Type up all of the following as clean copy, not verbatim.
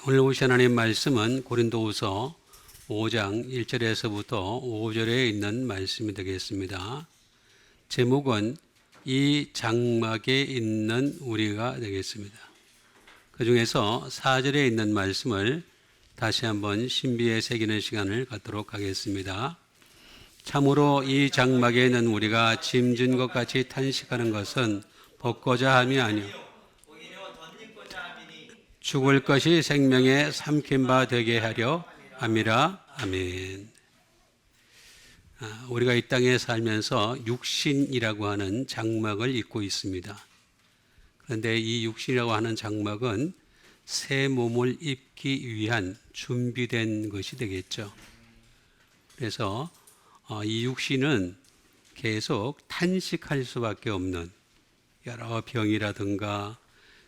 오늘 보실 하나님 말씀은 고린도후서 5장 1절에서부터 5절에 있는 말씀이 되겠습니다. 제목은 이 장막에 있는 우리가 되겠습니다. 그 중에서 4절에 있는 말씀을 다시 한번 신비에 새기는 시간을 갖도록 하겠습니다. 참으로 이 장막에 있는 우리가 짐진 것 같이 탄식하는 것은 벗고자 함이 아니요 죽을 것이 생명의 삼킨 바 되게 하려 함이라. 아멘. 우리가 이 땅에 살면서 육신이라고 하는 장막을 입고 있습니다. 그런데 이 육신이라고 하는 장막은 새 몸을 입기 위한 준비된 것이 되겠죠. 그래서 이 육신은 계속 탄식할 수밖에 없는 여러 병이라든가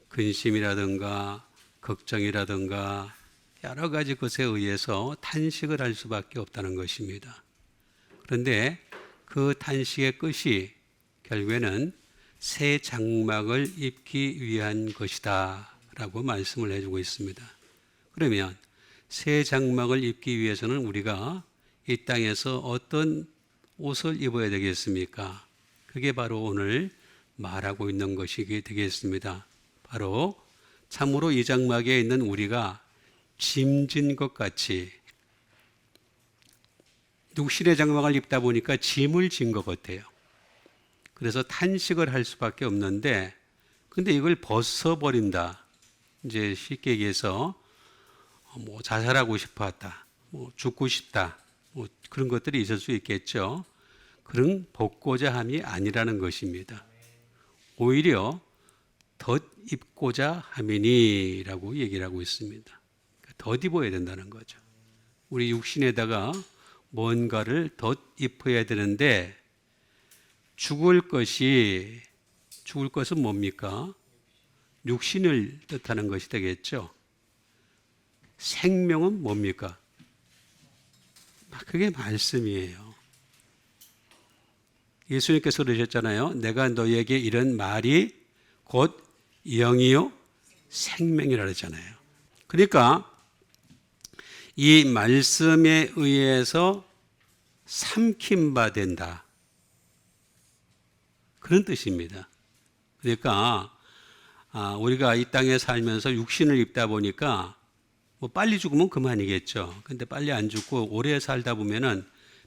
근심이라든가 걱정이라든가 여러 가지 것에 의해서 탄식을 할 수밖에 없다는 것입니다. 그런데 그 탄식의 끝이 결국에는 새 장막을 입기 위한 것이다 라고 말씀을 해주고 있습니다. 그러면 새 장막을 입기 위해서는 우리가 이 땅에서 어떤 옷을 입어야 되겠습니까? 그게 바로 오늘 말하고 있는 것이 되겠습니다. 바로 참으로 이 장막에 있는 우리가 짐진 것 같이, 육신의 장막을 입다 보니까 짐을 진 것 같아요. 그래서 탄식을 할 수밖에 없는데, 근데 이걸 벗어버린다. 이제 쉽게 얘기해서 자살하고 싶었다, 죽고 싶다, 그런 것들이 있을 수 있겠죠. 그런 벗고자 함이 아니라는 것입니다. 오히려 덧 입고자 함이니라고 얘기를 하고 있습니다. 덧 입어야 된다는 거죠. 우리 육신에다가 뭔가를 덧 입어야 되는데 죽을 것은 뭡니까? 육신을 뜻하는 것이 되겠죠. 생명은 뭡니까? 그게 말씀이에요. 예수님께서 그러셨잖아요. 내가 너희에게 이런 말이 곧 영이요 생명이라 그랬잖아요. 그러니까 이 말씀에 의해서 삼킨 바 된다, 그런 뜻입니다. 그러니까 우리가 이 땅에 살면서 육신을 입다 보니까 빨리 죽으면 그만이겠죠. 근데 빨리 안 죽고 오래 살다 보면은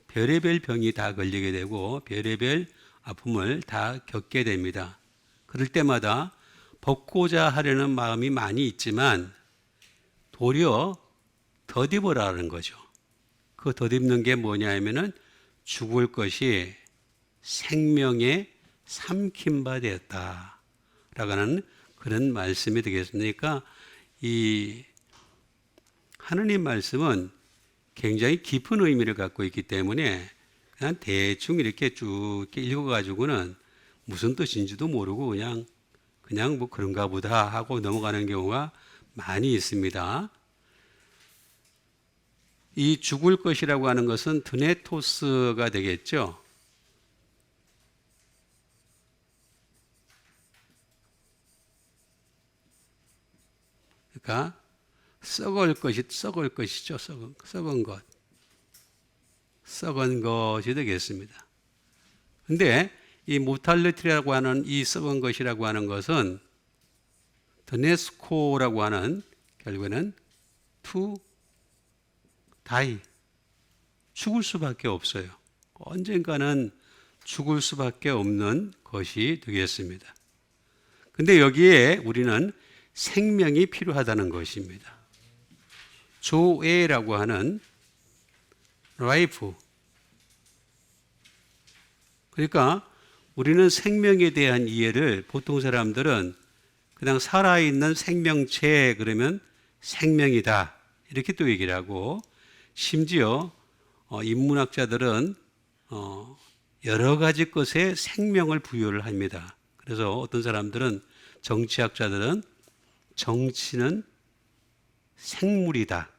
별의별 병이 다 걸리게 되고 별의별 아픔을 다 겪게 됩니다. 그럴 때마다 벗고자 하려는 마음이 많이 있지만 도리어 덧입으라는 거죠. 그 덧입는 게 뭐냐 하면은 죽을 것이 생명에 삼킨 바 되었다 라고 하는 그런 말씀이 되겠습니까? 이 하느님 말씀은 굉장히 깊은 의미를 갖고 있기 때문에 그냥 대충 이렇게 쭉 읽어가지고는 무슨 뜻인지도 모르고 그냥 그런가 보다 하고 넘어가는 경우가 많이 있습니다. 이 죽을 것이라고 하는 것은 드네토스가 되겠죠. 그러니까 썩을 것이죠. 썩은 것이 되겠습니다. 근데 이 모탈리티라고 하는 이 썩은 것이라고 하는 것은 드네스코라고 하는 결국에는 to die, 죽을 수밖에 없어요. 언젠가는 죽을 수밖에 없는 것이 되겠습니다. 근데 여기에 우리는 생명이 필요하다는 것입니다. 조에라고 하는 라이프, 그러니까 우리는 생명에 대한 이해를 보통 사람들은 그냥 살아있는 생명체 그러면 생명이다 이렇게 또 얘기를 하고, 심지어 인문학자들은 여러 가지 것에 생명을 부여를 합니다. 그래서 어떤 사람들은, 정치학자들은 정치는 생물이다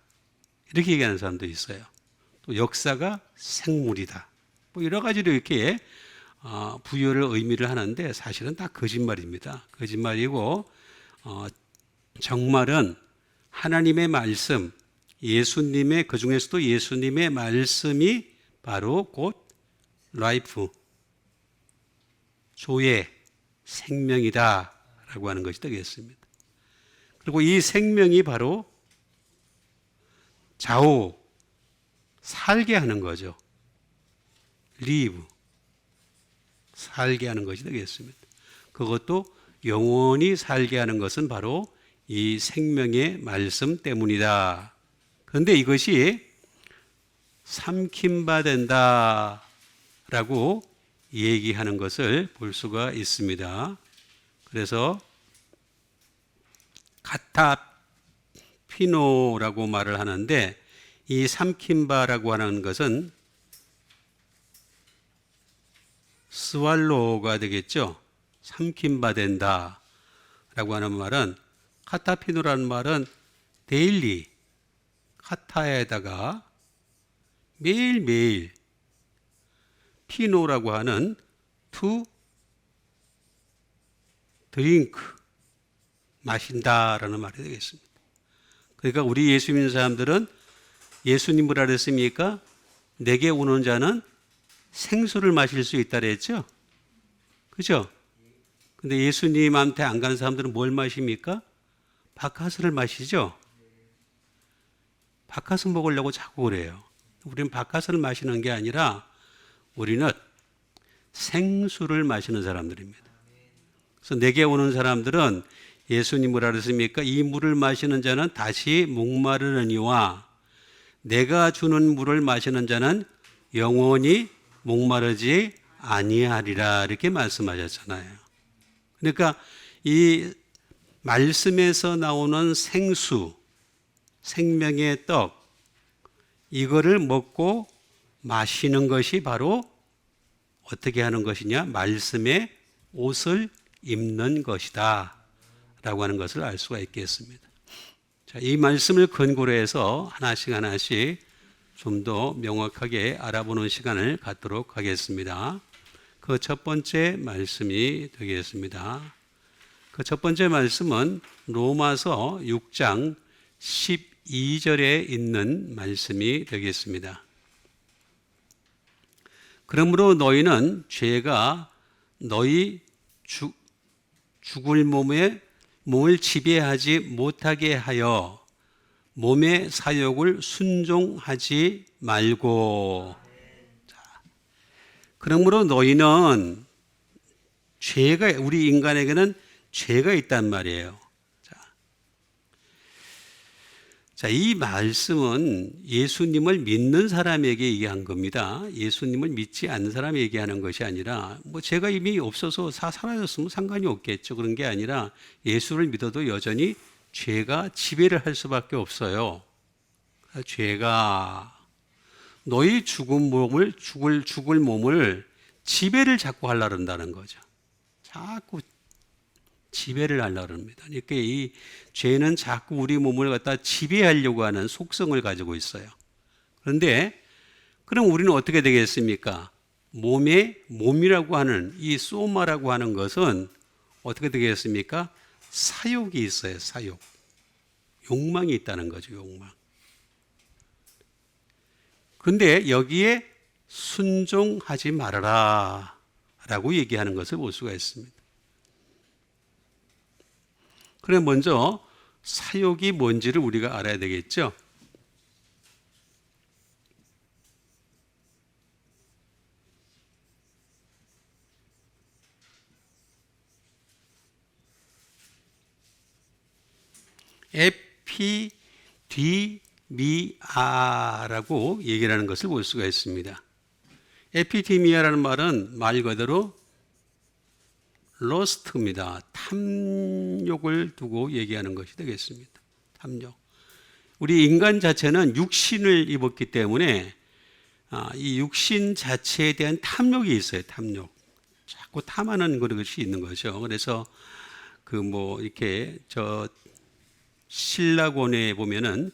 이렇게 얘기하는 사람도 있어요. 또 역사가 생물이다, 여러 가지로 이렇게 부여를 의미를 하는데 사실은 다 거짓말입니다. 거짓말이고 정말은 하나님의 말씀, 예수님의, 그 중에서도 예수님의 말씀이 바로 곧 라이프, 조의 생명이다 라고 하는 것이 되겠습니다. 그리고 이 생명이 바로 좌우 살게 하는 거죠. live, 살게 하는 것이 되겠습니다. 그것도 영원히 살게 하는 것은 바로 이 생명의 말씀 때문이다. 그런데 이것이 삼킴바 된다 라고 얘기하는 것을 볼 수가 있습니다. 그래서 카타피노라고 말을 하는데 이 삼킴바라고 하는 것은 스왈로가 되겠죠. 삼킴바 된다 라고 하는 말은, 카타피노라는 말은 데일리, 카타에다가 매일매일, 피노라고 하는 to drink, 마신다라는 말이 되겠습니다. 그러니까 우리 예수 믿는 사람들은 예수님 뭐라 그랬습니까? 내게 오는 자는 생수를 마실 수 있다 그랬죠? 그죠? 근데 예수님한테 안 가는 사람들은 뭘 마십니까? 바카스를 마시죠? 바카스 먹으려고 자꾸 그래요. 우리는 바카스를 마시는 게 아니라 우리는 생수를 마시는 사람들입니다. 그래서 내게 오는 사람들은 예수님 뭐라 그랬습니까? 이 물을 마시는 자는 다시 목마르느니와 내가 주는 물을 마시는 자는 영원히 목마르지 아니하리라, 이렇게 말씀하셨잖아요. 그러니까 이 말씀에서 나오는 생수, 생명의 떡, 이거를 먹고 마시는 것이 바로 어떻게 하는 것이냐? 말씀의 옷을 입는 것이다 라고 하는 것을 알 수가 있겠습니다. 자, 이 말씀을 근거로 해서 하나씩 하나씩 좀 더 명확하게 알아보는 시간을 갖도록 하겠습니다. 그 첫 번째 말씀이 되겠습니다. 그 첫 번째 말씀은 로마서 6장 12절에 있는 말씀이 되겠습니다. 그러므로 너희는 죄가 너희 죽을 몸을 지배하지 못하게 하여 몸의 사욕을 순종하지 말고. 자, 그러므로 너희는 죄가, 우리 인간에게는 죄가 있단 말이에요. 자, 이 말씀은 예수님을 믿는 사람에게 얘기한 겁니다. 예수님을 믿지 않는 사람에게 얘기하는 것이 아니라, 뭐 죄가 이미 없어서 사라졌으면 상관이 없겠죠. 그런 게 아니라 예수를 믿어도 여전히 죄가 지배를 할 수밖에 없어요. 죄가 너희 죽을 몸을 지배를 자꾸 하려고 한다는 거죠. 자꾸 지배를 하려고 합니다. 그러니까 이 죄는 자꾸 우리 몸을 갖다 지배하려고 하는 속성을 가지고 있어요. 그런데 그럼 우리는 어떻게 되겠습니까? 몸이라고 하는 이 소마라고 하는 것은 어떻게 되겠습니까? 사욕이 있어요. 사욕. 욕망이 있다는 거죠. 욕망. 그런데 여기에 순종하지 말아라 라고 얘기하는 것을 볼 수가 있습니다. 그래, 먼저 사욕이 뭔지를 우리가 알아야 되겠죠. 에피디미아라고 얘기를 하는 것을 볼 수가 있습니다. 에피디미아라는 말은 말 그대로 러스트입니다. 탐욕을 두고 얘기하는 것이 되겠습니다. 탐욕. 우리 인간 자체는 육신을 입었기 때문에 이 육신 자체에 대한 탐욕이 있어요. 탐욕. 자꾸 탐하는 것이 있는 거죠. 그래서 이렇게 신라권에 보면은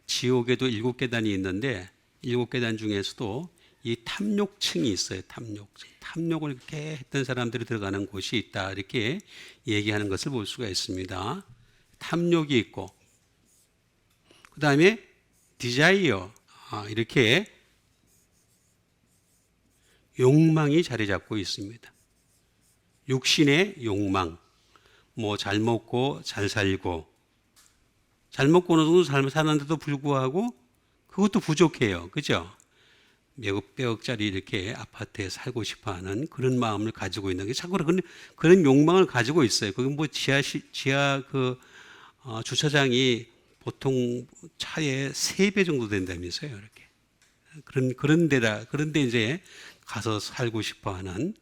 지옥에도 7계단이 있는데 7계단 중에서도 이 탐욕층이 있어요. 탐욕을 이렇게 했던 사람들이 들어가는 곳이 있다, 이렇게 얘기하는 것을 볼 수가 있습니다. 탐욕이 있고, 그 다음에 desire, 이렇게 욕망이 자리 잡고 있습니다. 육신의 욕망, 뭐 잘 먹고 잘 살고, 잘 먹고 어느 정도 잘 사는데도 불구하고 그것도 부족해요. 그죠? 몇억 백억짜리 이렇게 아파트에 살고 싶어하는 그런 마음을 가지고 있는 게 자꾸 그런 욕망을 가지고 있어요. 그게 뭐 지하 주차장이 보통 차의 3배 정도 된다면서요. 이렇게 그런데 이제 가서 살고 싶어하는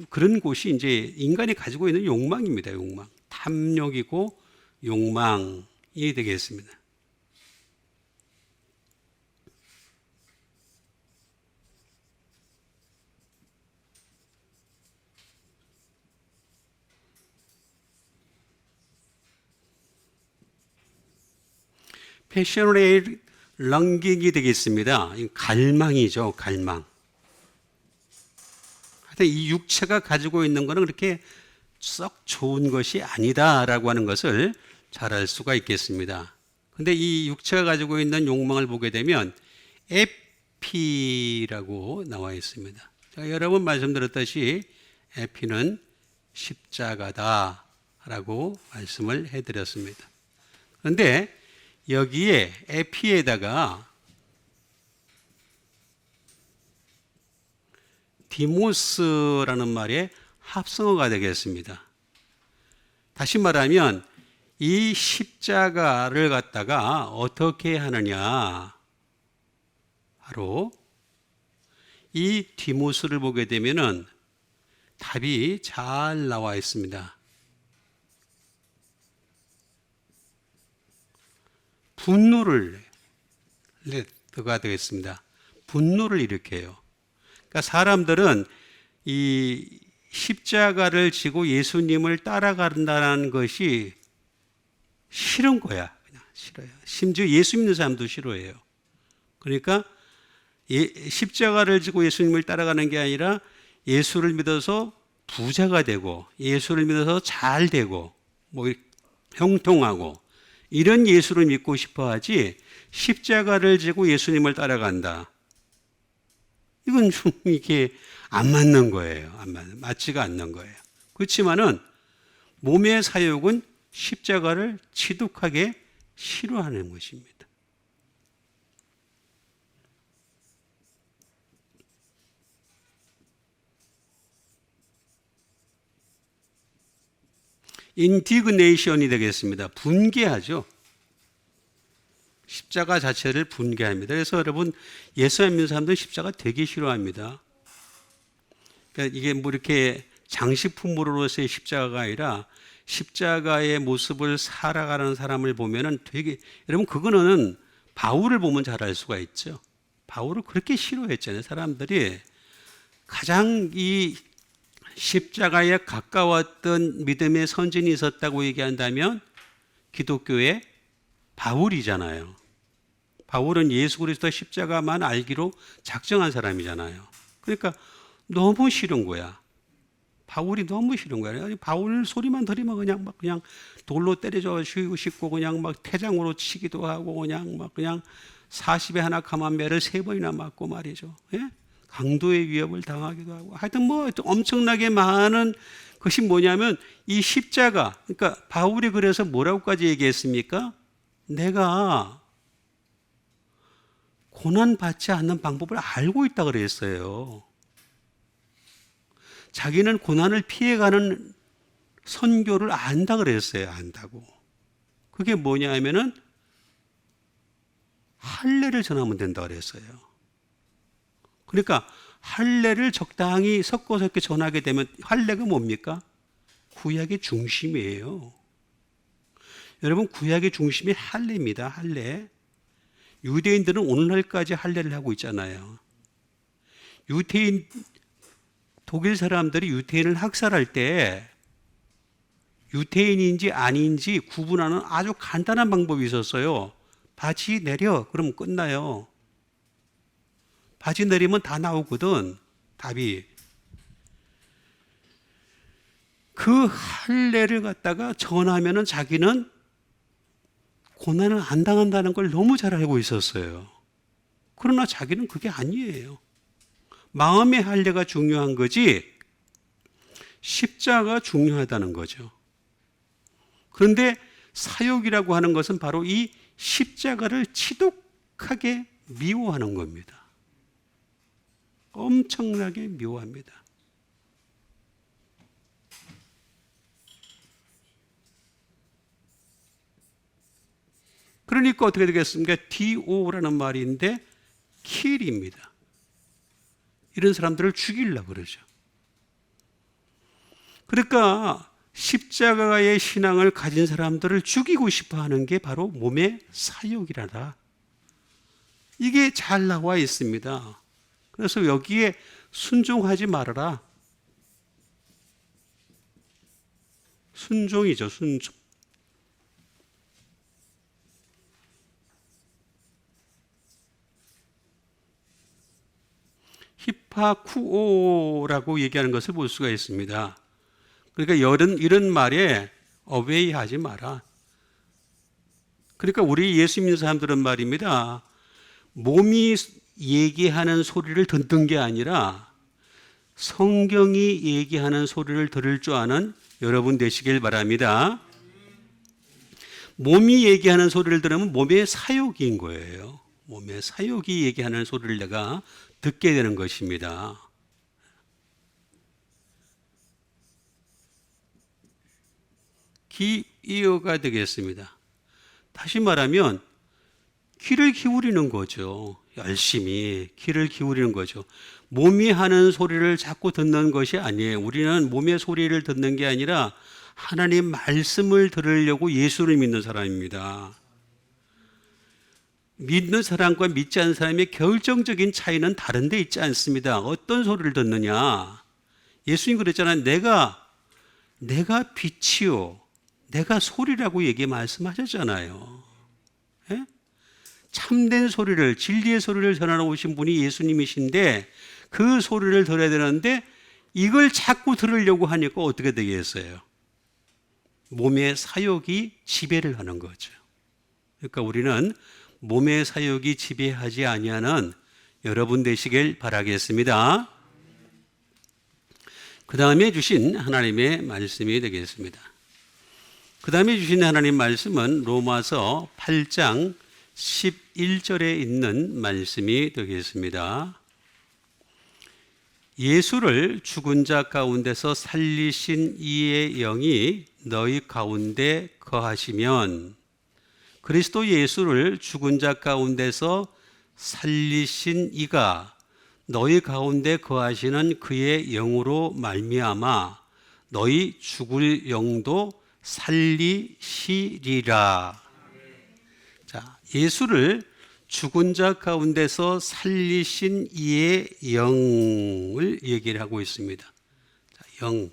그런 곳이 이제 인간이 가지고 있는 욕망입니다. 욕망, 탐욕이고 욕망이 되겠습니다. 패셔널의 런깅이 되겠습니다. 갈망이죠, 갈망. 하여튼 이 육체가 가지고 있는 것은 그렇게 썩 좋은 것이 아니다라고 하는 것을 잘 알 수가 있겠습니다. 근데 이 육체가 가지고 있는 욕망을 보게 되면 에피라고 나와 있습니다. 제가 여러 번 말씀드렸듯이 에피는 십자가다라고 말씀을 해드렸습니다. 그런데 여기에 에피에다가 디모스라는 말의 합성어가 되겠습니다. 다시 말하면 이 십자가를 갖다가 어떻게 하느냐, 바로 이 디모스를 보게 되면은 답이 잘 나와 있습니다. 분노를 가 되겠습니다. 분노를 일으켜요. 그러니까 사람들은 이 십자가를 지고 예수님을 따라간다는 것이 싫은 거야. 그냥 싫어요. 심지어 예수 믿는 사람도 싫어해요. 그러니까 십자가를 지고 예수님을 따라가는 게 아니라 예수를 믿어서 부자가 되고 예수를 믿어서 잘 되고 뭐 형통하고 이런 예수를 믿고 싶어 하지, 십자가를 지고 예수님을 따라간다, 이건 좀 이게 안 맞는 거예요. 맞지가 않는 거예요. 그렇지만은 몸의 사욕은 십자가를 지독하게 싫어하는 것입니다. 인디그네이션이 되겠습니다. 분개하죠. 십자가 자체를 분개합니다. 그래서 여러분, 예수 안 믿는 사람들은 십자가 되게 싫어합니다. 그러니까 이게 뭐 이렇게 장식품으로서의 십자가가 아니라 십자가의 모습을 살아가는 사람을 보면은 되게, 여러분 그거는 바울을 보면 잘 알 수가 있죠. 바울을 그렇게 싫어했잖아요. 사람들이 가장 이 십자가에 가까웠던 믿음의 선진이 있었다고 얘기한다면 기독교의 바울이잖아요. 바울은 예수 그리스도 십자가만 알기로 작정한 사람이잖아요. 그러니까 너무 싫은 거야. 바울이 너무 싫은 거야. 바울 소리만 들으면 그냥 돌로 때려져 죽이고 싶고 그냥 막 태장으로 치기도 하고 그냥 40에 하나 감한 매를 3번이나 맞고 말이죠. 예? 강도의 위협을 당하기도 하고, 하여튼 뭐 엄청나게 많은 것이 뭐냐면 이 십자가, 그러니까 바울이 그래서 뭐라고까지 얘기했습니까? 내가 고난 받지 않는 방법을 알고 있다 그랬어요. 자기는 고난을 피해가는 선교를 안다 그랬어요. 안다고. 그게 뭐냐 하면은 할례를 전하면 된다 그랬어요. 그러니까 할례를 적당히 섞어서 이렇게 전하게 되면, 할례가 뭡니까? 구약의 중심이에요. 여러분, 구약의 중심이 할례입니다. 할례. 유대인들은 오늘날까지 할례를 하고 있잖아요. 독일 사람들이 유태인을 학살할 때 유태인인지 아닌지 구분하는 아주 간단한 방법이 있었어요. 바지 내려. 그러면 끝나요. 바지 내리면 다 나오거든, 답이. 그 할례를 갖다가 전하면은 자기는 고난을 안 당한다는 걸 너무 잘 알고 있었어요. 그러나 자기는 그게 아니에요. 마음의 할례가 중요한 거지 십자가가 중요하다는 거죠. 그런데 사욕이라고 하는 것은 바로 이 십자가를 지독하게 미워하는 겁니다. 엄청나게 미워합니다. 그러니까 어떻게 되겠습니까? DO라는 말인데 kill입니다. 이런 사람들을 죽이려고 그러죠. 그러니까 십자가의 신앙을 가진 사람들을 죽이고 싶어 하는 게 바로 몸의 사욕이라다. 이게 잘 나와 있습니다. 그래서 여기에 순종하지 말아라. 순종이죠, 순종. 히파쿠오라고 얘기하는 것을 볼 수가 있습니다. 그러니까 이런 말에 어웨이 하지 마라. 그러니까 우리 예수 믿는 사람들은 말입니다. 몸이 얘기하는 소리를 듣는 게 아니라 성경이 얘기하는 소리를 들을 줄 아는 여러분 되시길 바랍니다. 몸이 얘기하는 소리를 들으면 몸의 사욕인 거예요. 몸의 사욕이 얘기하는 소리를 내가 듣게 되는 것입니다. 귀이어가 되겠습니다. 다시 말하면 귀를 기울이는 거죠. 열심히 귀를 기울이는 거죠. 몸이 하는 소리를 자꾸 듣는 것이 아니에요. 우리는 몸의 소리를 듣는 게 아니라 하나님 말씀을 들으려고 예수를 믿는 사람입니다. 믿는 사람과 믿지 않는 사람의 결정적인 차이는 다른 데 있지 않습니다. 어떤 소리를 듣느냐. 예수님 그랬잖아요. 내가 빛이요 내가 소리라고 말씀하셨잖아요. 예? 참된 소리를, 진리의 소리를 전하러 오신 분이 예수님이신데 그 소리를 들어야 되는데 이걸 자꾸 들으려고 하니까 어떻게 되겠어요? 몸의 사욕이 지배를 하는 거죠. 그러니까 우리는 몸의 사욕이 지배하지 아니하는 여러분 되시길 바라겠습니다. 그 다음에 주신 하나님의 말씀이 되겠습니다. 그 다음에 주신 하나님 말씀은 로마서 8장 11절에 있는 말씀이 되겠습니다. 예수를 죽은 자 가운데서 살리신 이의 영이 너희 가운데 거하시면 그리스도 예수를 죽은 자 가운데서 살리신 이가 너희 가운데 거하시는 그의 영으로 말미암아 너희 죽을 영도 살리시리라. 자, 예수를 죽은 자 가운데서 살리신 이의 영을 얘기를 하고 있습니다. 자, 영.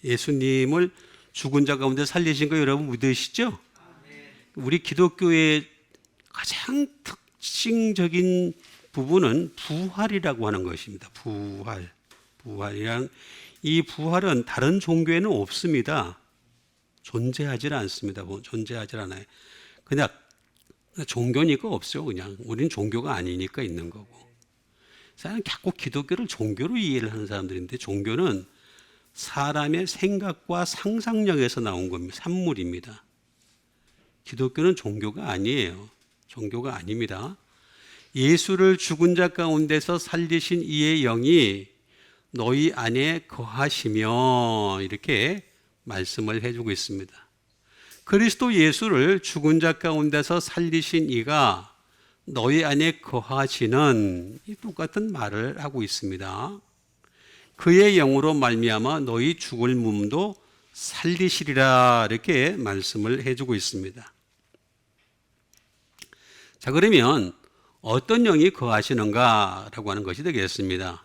예수님을 죽은 자 가운데 살리신 거 여러분 믿으시죠? 우리 기독교의 가장 특징적인 부분은 부활이라고 하는 것입니다. 부활이랑 이 부활은 다른 종교에는 없습니다. 존재하지 않습니다. 존재하지 않아요. 그냥 종교니까 없어요. 그냥 우리는 종교가 아니니까 있는 거고. 사람은 자꾸 기독교를 종교로 이해를 하는 사람들인데 종교는 사람의 생각과 상상력에서 나온 겁니다. 산물입니다. 기독교는 종교가 아니에요. 종교가 아닙니다. 예수를 죽은 자 가운데서 살리신 이의 영이 너희 안에 거하시며 이렇게 말씀을 해주고 있습니다. 그리스도 예수를 죽은 자 가운데서 살리신 이가 너희 안에 거하시는 이 똑같은 말을 하고 있습니다. 그의 영으로 말미암아 너희 죽을 몸도 살리시리라 이렇게 말씀을 해주고 있습니다. 자, 그러면 어떤 영이 거하시는가라고 하는 것이 되겠습니다.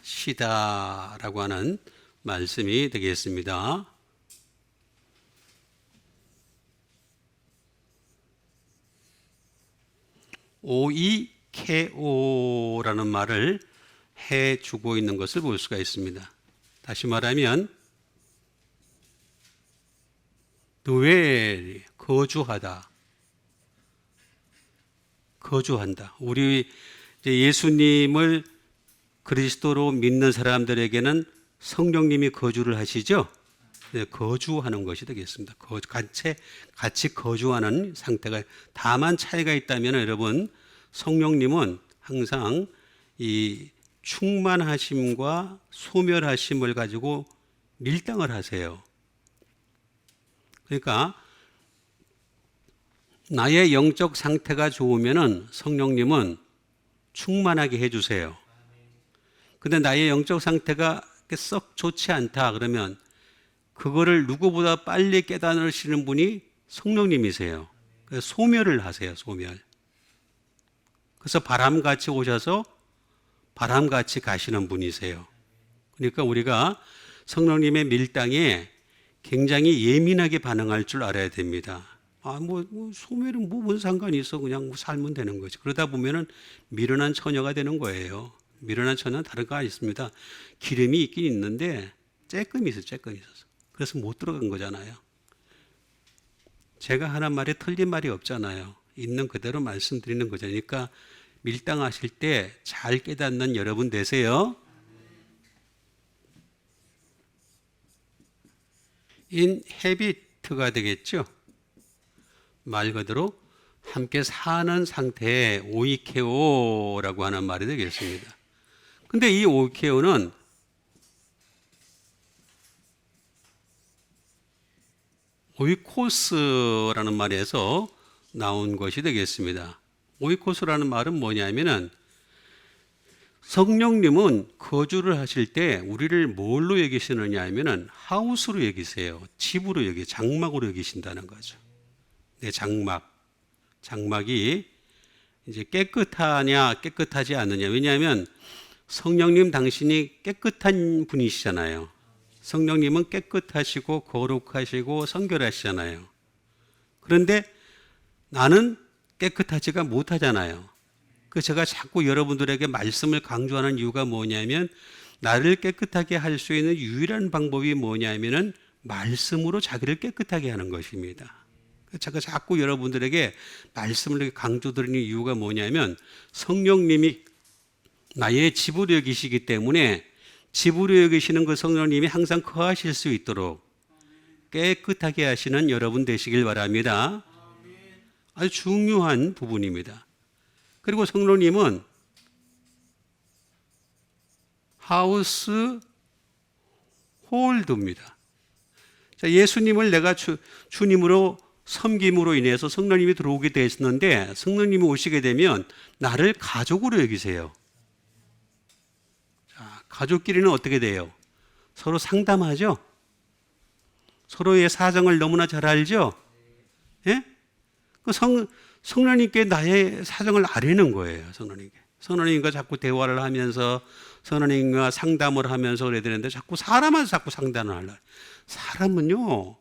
거하시다라고 하는 말씀이 되겠습니다. 오이케오라는 말을 해주고 있는 것을 볼 수가 있습니다. 다시 말하면 드웰, 거주한다. 우리 이제 예수님을 그리스도로 믿는 사람들에게는 성령님이 거주를 하시죠. 네, 거주하는 것이 되겠습니다. 같이 거주하는 상태가, 다만 차이가 있다면 여러분, 성령님은 항상 이 충만하심과 소멸하심을 가지고 밀당을 하세요. 그러니까 나의 영적 상태가 좋으면은 성령님은 충만하게 해주세요. 근데 나의 영적 상태가 썩 좋지 않다 그러면 그거를 누구보다 빨리 깨달으시는 분이 성령님이세요. 그래서 소멸을 하세요, 소멸. 그래서 바람같이 오셔서 바람같이 가시는 분이세요. 그러니까 우리가 성령님의 밀당에 굉장히 예민하게 반응할 줄 알아야 됩니다. 소멸은 무슨 상관이 있어. 그냥 살면 되는 거지. 그러다 보면은 미련한 처녀가 되는 거예요. 미련한 처녀는 다른 거 아니습니다. 기름이 있긴 있는데 쬐끔이 있어서. 그래서 못 들어간 거잖아요. 제가 하는 말이 틀린 말이 없잖아요. 있는 그대로 말씀드리는 거잖아요. 그러니까 밀당하실 때 잘 깨닫는 여러분 되세요. 인헤비트가 되겠죠. 말 그대로 함께 사는 상태의 오이케오라고 하는 말이 되겠습니다. 근데 이 오이케오는 오이코스라는 말에서 나온 것이 되겠습니다. 오이코스라는 말은 뭐냐면은 성령님은 거주를 하실 때 우리를 뭘로 여기시느냐 하면은 하우스로 여기세요. 집으로 장막으로 여기신다는 거죠. 네, 장막이 이제 깨끗하냐 깨끗하지 않느냐. 왜냐하면 성령님 당신이 깨끗한 분이시잖아요. 성령님은 깨끗하시고 거룩하시고 성결하시잖아요. 그런데 나는 깨끗하지가 못하잖아요. 그 제가 자꾸 여러분들에게 말씀을 강조하는 이유가 뭐냐면 나를 깨끗하게 할 수 있는 유일한 방법이 뭐냐면은 말씀으로 자기를 깨끗하게 하는 것입니다. 제가 자꾸 여러분들에게 말씀을 강조드리는 이유가 뭐냐면 성령님이 나의 집으로 여기시기 때문에 집으로 여기시는 그 성령님이 항상 거하실 수 있도록 깨끗하게 하시는 여러분 되시길 바랍니다. 아주 중요한 부분입니다. 그리고 성령님은 하우스 홀드입니다. 예수님을 내가 주님으로 섬김으로 인해서 성령님이 들어오게 되었는데 성령님이 오시게 되면 나를 가족으로 여기세요. 자, 가족끼리는 어떻게 돼요? 서로 상담하죠? 서로의 사정을 너무나 잘 알죠? 예? 성령님께 나의 사정을 아뢰는 거예요. 성령님과 자꾸 대화를 하면서 성령님과 상담을 하면서 그래야 되는데 자꾸 사람한테 자꾸 상담을 하려. 사람은요,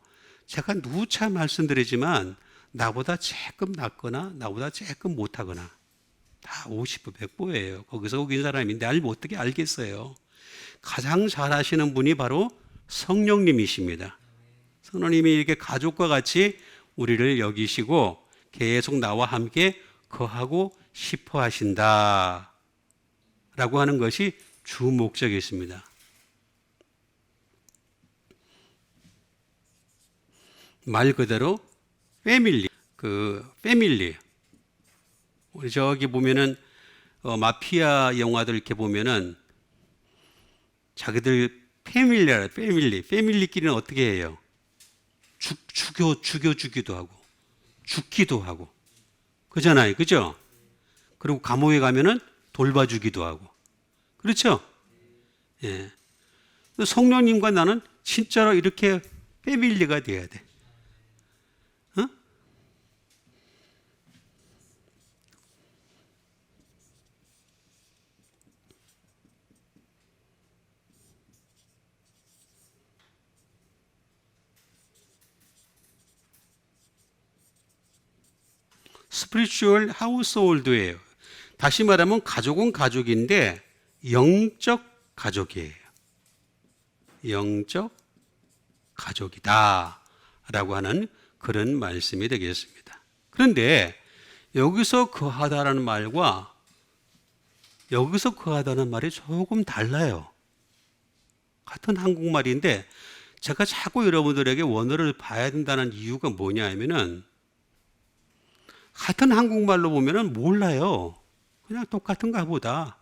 제가 누차 말씀드리지만 나보다 조금 낫거나 나보다 조금 못하거나 다 50부 100부예요. 거기서 오긴 사람인데 어떻게 알겠어요. 가장 잘하시는 분이 바로 성령님이십니다. 성령님이 이렇게 가족과 같이 우리를 여기시고 계속 나와 함께 거하고 싶어 하신다 라고 하는 것이 주 목적이었습니다. 말 그대로 패밀리. 우리 저기 보면은 마피아 영화들 이렇게 보면은 자기들 패밀리끼리는 어떻게 해요? 죽여주기도 하고 죽기도 하고 그잖아요. 그죠? 그리고 감옥에 가면은 돌봐주기도 하고 그렇죠? 예. 성령님과 나는 진짜로 이렇게 패밀리가 돼야 돼. 스피리추얼 하우스홀드예요. 다시 말하면 가족은 가족인데 영적 가족이에요. 영적 가족이다 라고 하는 그런 말씀이 되겠습니다. 그런데 여기서 거하다라는 말과 여기서 거하다는 말이 조금 달라요. 같은 한국말인데 제가 자꾸 여러분들에게 원어를 봐야 된다는 이유가 뭐냐 하면은 같은 한국말로 보면은 몰라요. 그냥 똑같은가 보다.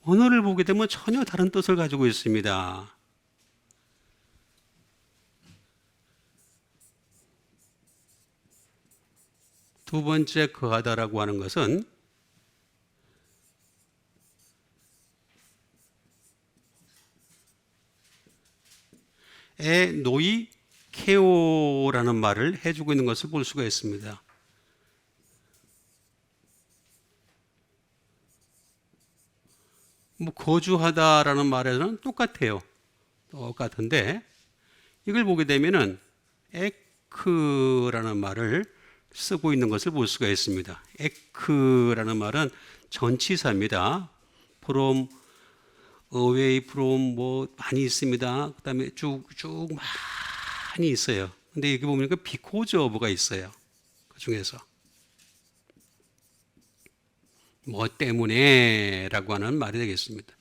언어를 보게 되면 전혀 다른 뜻을 가지고 있습니다. 두 번째 거하다라고 하는 것은 노이 케오라는 말을 해주고 있는 것을 볼 수가 있습니다. 뭐 거주하다라는 말에는 똑같아요. 똑같은데 이걸 보게 되면은 에크라는 말을 쓰고 있는 것을 볼 수가 있습니다. 에크라는 말은 전치사입니다. from, away from 뭐 많이 있습니다. 그다음에 쭉쭉 많이 있어요. 근데 여기 보면 because of가 있어요. 그 중에서 뭐 때문에라고 하는 말이 되겠습니다.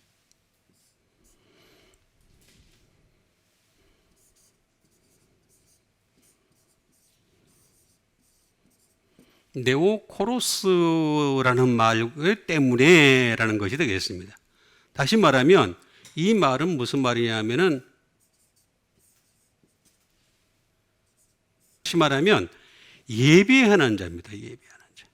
네오코로스라는 말 때문에라는 것이 되겠습니다. 다시 말하면 이 말은 무슨 말이냐면은 다시 말하면 예비하는 자입니다. 예비하는 자.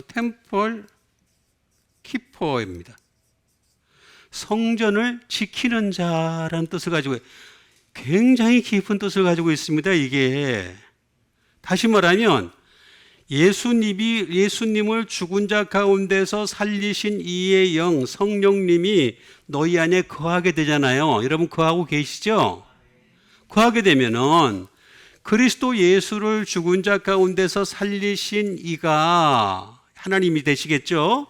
템플 키퍼입니다. 성전을 지키는 자라는 뜻을 가지고 굉장히 깊은 뜻을 가지고 있습니다. 이게 다시 말하면 예수님을 죽은 자 가운데서 살리신 이의 영 성령님이 너희 안에 거하게 되잖아요. 여러분 거하고 계시죠? 거하게 되면은 그리스도 예수를 죽은 자 가운데서 살리신 이가 하나님이 되시겠죠?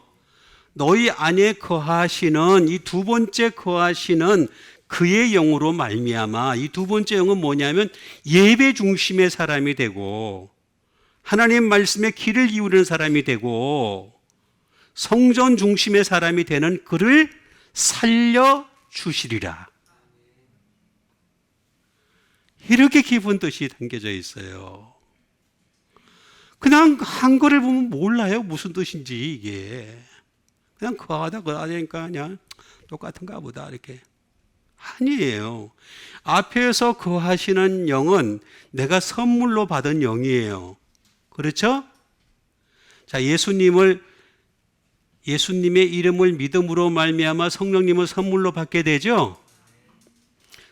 너희 안에 거하시는 이 두 번째 거하시는 그의 영으로 말미암아 이 두 번째 영은 뭐냐면 예배 중심의 사람이 되고 하나님 말씀에 귀를 기울이는 사람이 되고 성전 중심의 사람이 되는 그를 살려주시리라. 이렇게 깊은 뜻이 담겨져 있어요. 그냥 한글을 보면 몰라요. 무슨 뜻인지 이게. 그냥 거하다니까 그냥 똑같은가 보다 이렇게. 아니에요. 앞에서 거하시는 영은 내가 선물로 받은 영이에요. 그렇죠? 자, 예수님의 이름을 믿음으로 말미암아 성령님을 선물로 받게 되죠?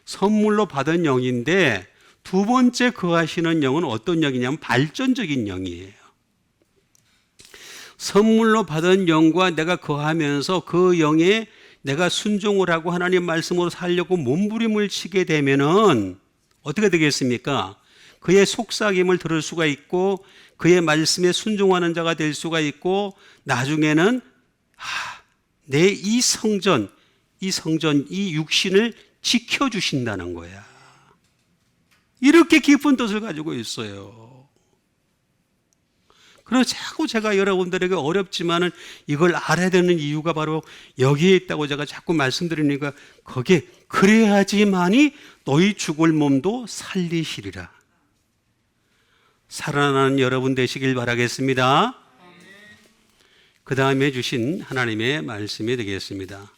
선물로 받은 영인데 두 번째 거하시는 영은 어떤 영이냐면 발전적인 영이에요. 선물로 받은 영과 내가 거하면서 그 영에 내가 순종을 하고 하나님 말씀으로 살려고 몸부림을 치게 되면은 어떻게 되겠습니까? 그의 속삭임을 들을 수가 있고 그의 말씀에 순종하는 자가 될 수가 있고 나중에는 내 이 성전, 이 육신을 지켜주신다는 거야. 이렇게 깊은 뜻을 가지고 있어요. 그래서 자꾸 제가 여러분들에게 어렵지만은 이걸 알아야 되는 이유가 바로 여기에 있다고 제가 자꾸 말씀드리니까 거기에 그래야지만이 너희 죽을 몸도 살리시리라. 살아나는 여러분 되시길 바라겠습니다. 그 다음에 주신 하나님의 말씀이 되겠습니다.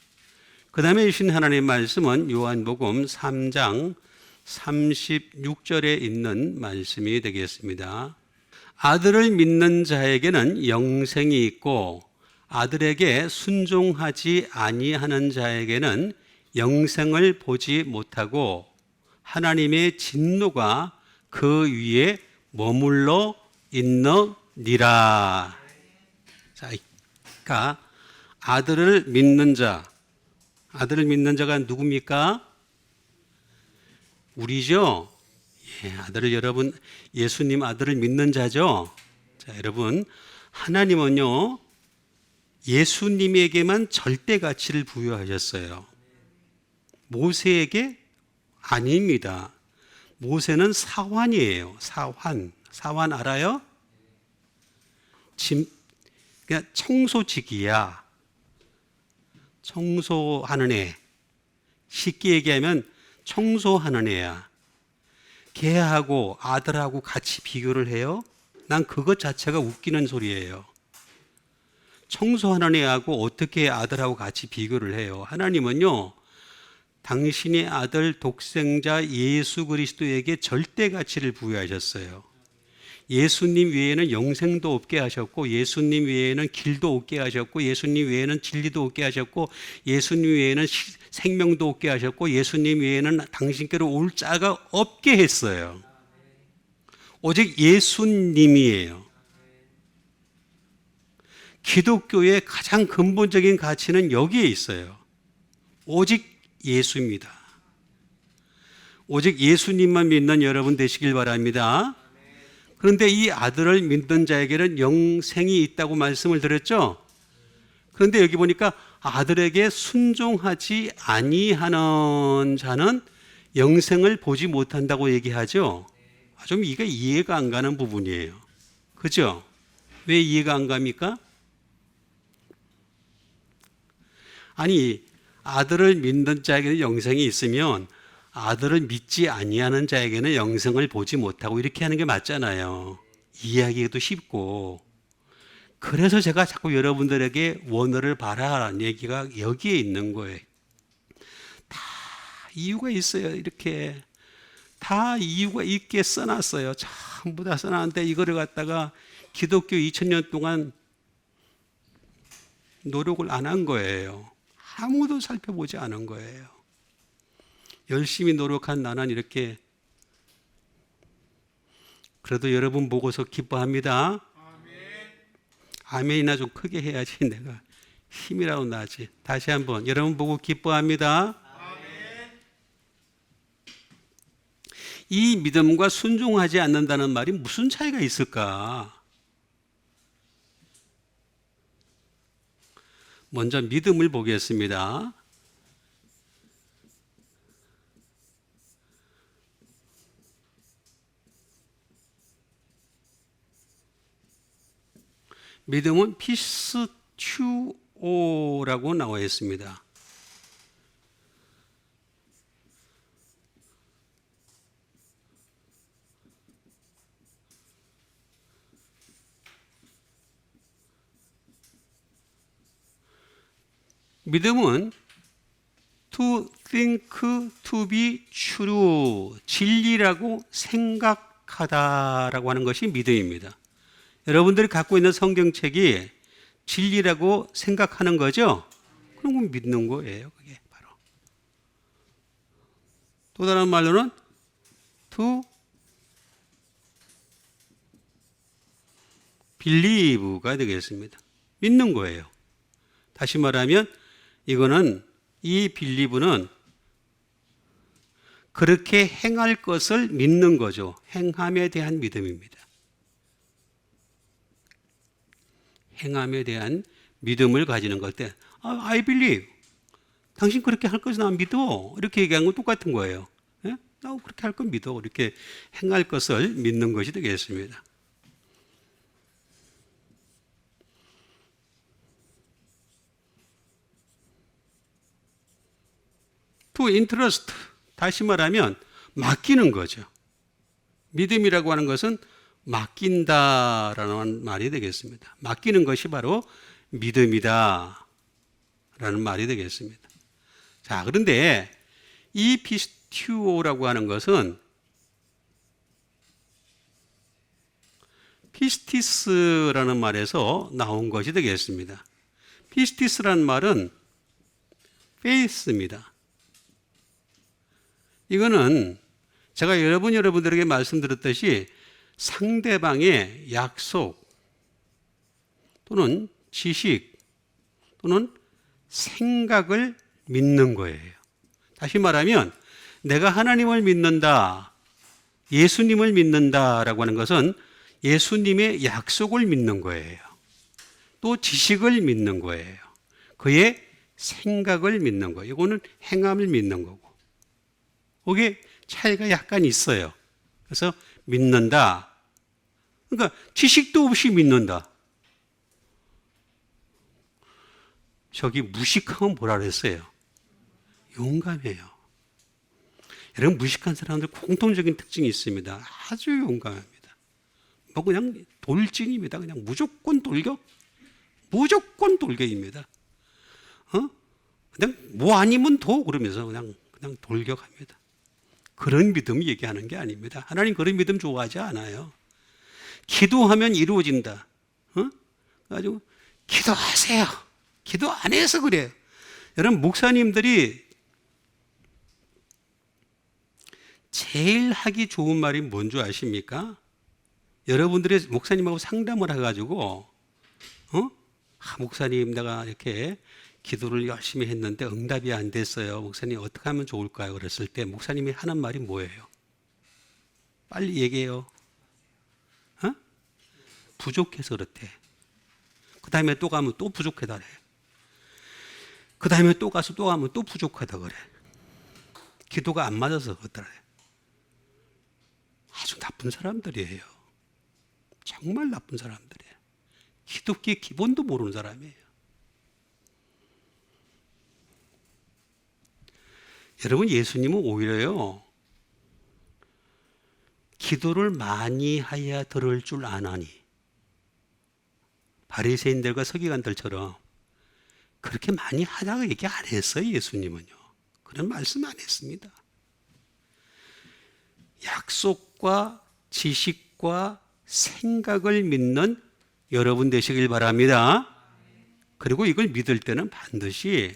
그 다음에 주신 하나님의 말씀은 요한복음 3장 36절에 있는 말씀이 되겠습니다. 아들을 믿는 자에게는 영생이 있고 아들에게 순종하지 아니하는 자에게는 영생을 보지 못하고 하나님의 진노가 그 위에 머물러 있느니라. 자, 그러니까 아들을 믿는 자가 누굽니까? 우리죠. 예, 아들을 여러분 예수님 아들을 믿는 자죠. 자, 여러분 하나님은요 예수님에게만 절대 가치를 부여하셨어요. 모세에게 아닙니다. 모세는 사환이에요. 사환. 사환 알아요? 그냥 청소직이야. 청소하는 애. 쉽게 얘기하면 청소하는 애야. 걔하고 아들하고 같이 비교를 해요? 난 그것 자체가 웃기는 소리예요. 청소하는 애하고 어떻게 아들하고 같이 비교를 해요? 하나님은요, 당신의 아들 독생자 예수 그리스도에게 절대 가치를 부여하셨어요. 예수님 외에는 영생도 없게 하셨고, 예수님 외에는 길도 없게 하셨고, 예수님 외에는 진리도 없게 하셨고, 예수님 외에는 생명도 없게 하셨고, 예수님 외에는 당신께로 올 자가 없게 했어요. 오직 예수님이에요. 기독교의 가장 근본적인 가치는 여기에 있어요. 오직 예수입니다. 오직 예수님만 믿는 여러분 되시길 바랍니다. 그런데 이 아들을 믿는 자에게는 영생이 있다고 말씀을 드렸죠. 그런데 여기 보니까 아들에게 순종하지 아니하는 자는 영생을 보지 못한다고 얘기하죠. 좀 이게 이해가 안 가는 부분이에요. 그죠? 왜 이해가 안 갑니까? 아니, 아들을 믿는 자에게는 영생이 있으면 아들을 믿지 아니하는 자에게는 영생을 보지 못하고 이렇게 하는 게 맞잖아요. 이해하기도 쉽고. 그래서 제가 자꾸 여러분들에게 원어를 봐라라는 얘기가 여기에 있는 거예요. 다 이유가 있어요. 이렇게 다 이유가 있게 써놨어요. 전부 다 써놨는데 이거를 갖다가 기독교 2000년 동안 노력을 안 한 거예요. 아무도 살펴보지 않은 거예요. 열심히 노력한 나는 이렇게 그래도 여러분 보고서 기뻐합니다. 아멘이나 좀 크게 해야지 내가 힘이라도 나지. 다시 한번 여러분 보고 기뻐합니다. 이 믿음과 순종하지 않는다는 말이 무슨 차이가 있을까? 먼저 믿음을 보겠습니다. 믿음은 피스튜오라고 나와 있습니다. 믿음은 to think to be true, 진리라고 생각하다라고 하는 것이 믿음입니다. 여러분들이 갖고 있는 성경책이 진리라고 생각하는 거죠? 그런 건 믿는 거예요. 그게 바로. 또 다른 말로는 to believe가 되겠습니다. 믿는 거예요. 다시 말하면 이거는 이 believe는 그렇게 행할 것을 믿는 거죠. 행함에 대한 믿음입니다. 행함에 대한 믿음을 가지는 것 때, I believe. 당신 그렇게 할 것을 나 믿어. 이렇게 얘기한 건 똑같은 거예요. 예? 나 그렇게 할 건 믿어. 이렇게 행할 것을 믿는 것이 되겠습니다. to entrust. 다시 말하면 맡기는 거죠. 믿음이라고 하는 것은 맡긴다라는 말이 되겠습니다. 맡기는 것이 바로 믿음이다 라는 말이 되겠습니다. 자, 그런데 이 피스튜오라고 하는 것은 피스티스라는 말에서 나온 것이 되겠습니다. 피스티스라는 말은 faith입니다. 이거는 제가 여러분들에게 말씀드렸듯이 상대방의 약속 또는 지식 또는 생각을 믿는 거예요. 다시 말하면 내가 하나님을 믿는다, 예수님을 믿는다라고 하는 것은 예수님의 약속을 믿는 거예요. 또 지식을 믿는 거예요. 그의 생각을 믿는 거예요. 이거는 행함을 믿는 거고. 거기에 차이가 약간 있어요. 그래서 믿는다. 그러니까 지식도 없이 믿는다. 저기 무식하면 뭐라 그랬어요? 용감해요. 여러분, 무식한 사람들 공통적인 특징이 있습니다. 아주 용감합니다. 뭐 그냥 돌진입니다. 그냥 무조건 돌격. 무조건 돌격입니다. 그냥 뭐 아니면 도 그러면서 그냥 돌격합니다. 그런 믿음 얘기하는 게 아닙니다. 하나님 그런 믿음 좋아하지 않아요. 기도하면 이루어진다. 아주 기도하세요. 기도 안 해서 그래요. 여러분, 목사님들이 제일 하기 좋은 말이 뭔지 아십니까? 여러분들이 목사님하고 상담을 해가지고, 목사님, 내가 이렇게 기도를 열심히 했는데 응답이 안 됐어요. 목사님, 어떻게 하면 좋을까요? 그랬을 때 목사님이 하는 말이 뭐예요? 빨리 얘기해요. 부족해서 그렇대. 그 다음에 또 가면 또 부족하다 그래. 그 다음에 또 가서 또 가면 또 부족하다 그래. 기도가 안 맞아서 그렇더래. 아주 나쁜 사람들이에요. 정말 나쁜 사람들이에요. 기독교의 기본도 모르는 사람이에요. 여러분, 예수님은 오히려요, 기도를 많이 하여야 들을 줄 아나니, 바리새인들과 서기관들처럼 그렇게 많이 하다가 얘기 안 했어요. 예수님은요, 그런 말씀 안 했습니다. 약속과 지식과 생각을 믿는 여러분 되시길 바랍니다. 그리고 이걸 믿을 때는 반드시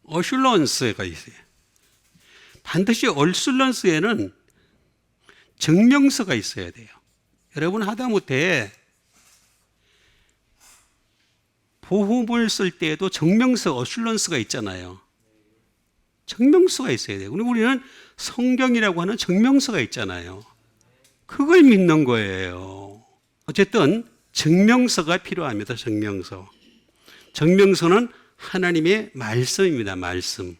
어슐런스가 있어요. 반드시 어슐런스에는 증명서가 있어야 돼요. 여러분, 하다못해 보험을 쓸 때에도 증명서, 어슐런스가 있잖아요. 증명서가 있어야 돼요. 그리고 우리는 성경이라고 하는 증명서가 있잖아요. 그걸 믿는 거예요. 어쨌든 증명서가 필요합니다. 증명서. 증명서는 하나님의 말씀입니다. 말씀.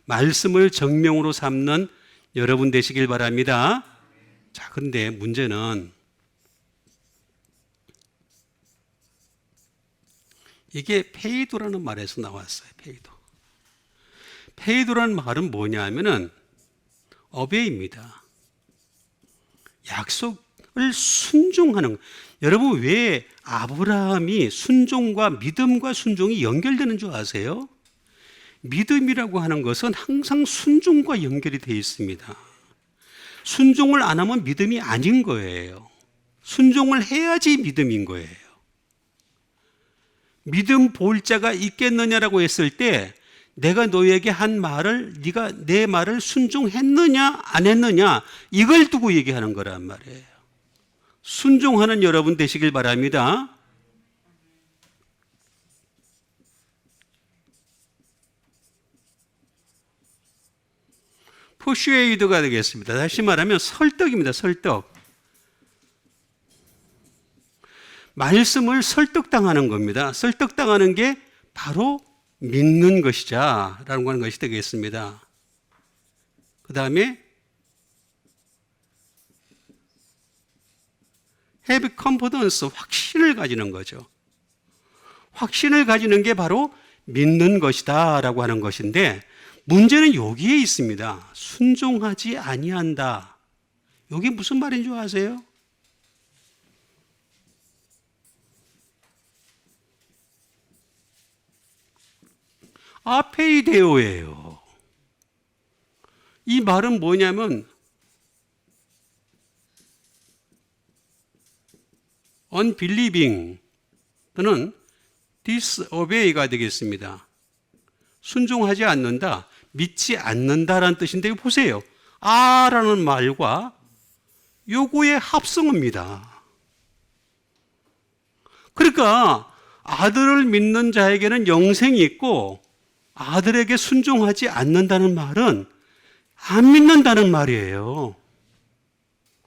말씀을 증명으로 삼는 여러분 되시길 바랍니다. 자, 그런데 문제는 이게 페이도라는 말에서 나왔어요. 페이도. 페이도라는 말은 뭐냐 하면은 어베입니다. 약속을 순종하는 거. 여러분, 왜 아브라함이 순종과 믿음과 순종이 연결되는 줄 아세요? 믿음이라고 하는 것은 항상 순종과 연결이 되어 있습니다. 순종을 안 하면 믿음이 아닌 거예요. 순종을 해야지 믿음인 거예요. 믿음 볼 자가 있겠느냐라고 했을 때 내가 너에게 한 말을 네가 내 말을 순종했느냐 안 했느냐 이걸 두고 얘기하는 거란 말이에요. 순종하는 여러분 되시길 바랍니다. 퍼슈에이드가 되겠습니다. 다시 말하면 설득입니다. 설득. 말씀을 설득당하는 겁니다. 설득당하는 게 바로 믿는 것이자 라는 하는 것이 되겠습니다. 그 다음에 have confidence, 확신을 가지는 거죠. 확신을 가지는 게 바로 믿는 것이다 라고 하는 것인데, 문제는 여기에 있습니다. 순종하지 아니한다. 이게 무슨 말인 줄 아세요? 아페이데오예요. 이 말은 뭐냐면 unbelieving 또는 disobey가 되겠습니다. 순종하지 않는다, 믿지 않는다라는 뜻인데, 보세요. 아라는 말과 요거의 합성어입니다. 그러니까 아들을 믿는 자에게는 영생이 있고 아들에게 순종하지 않는다는 말은 안 믿는다는 말이에요.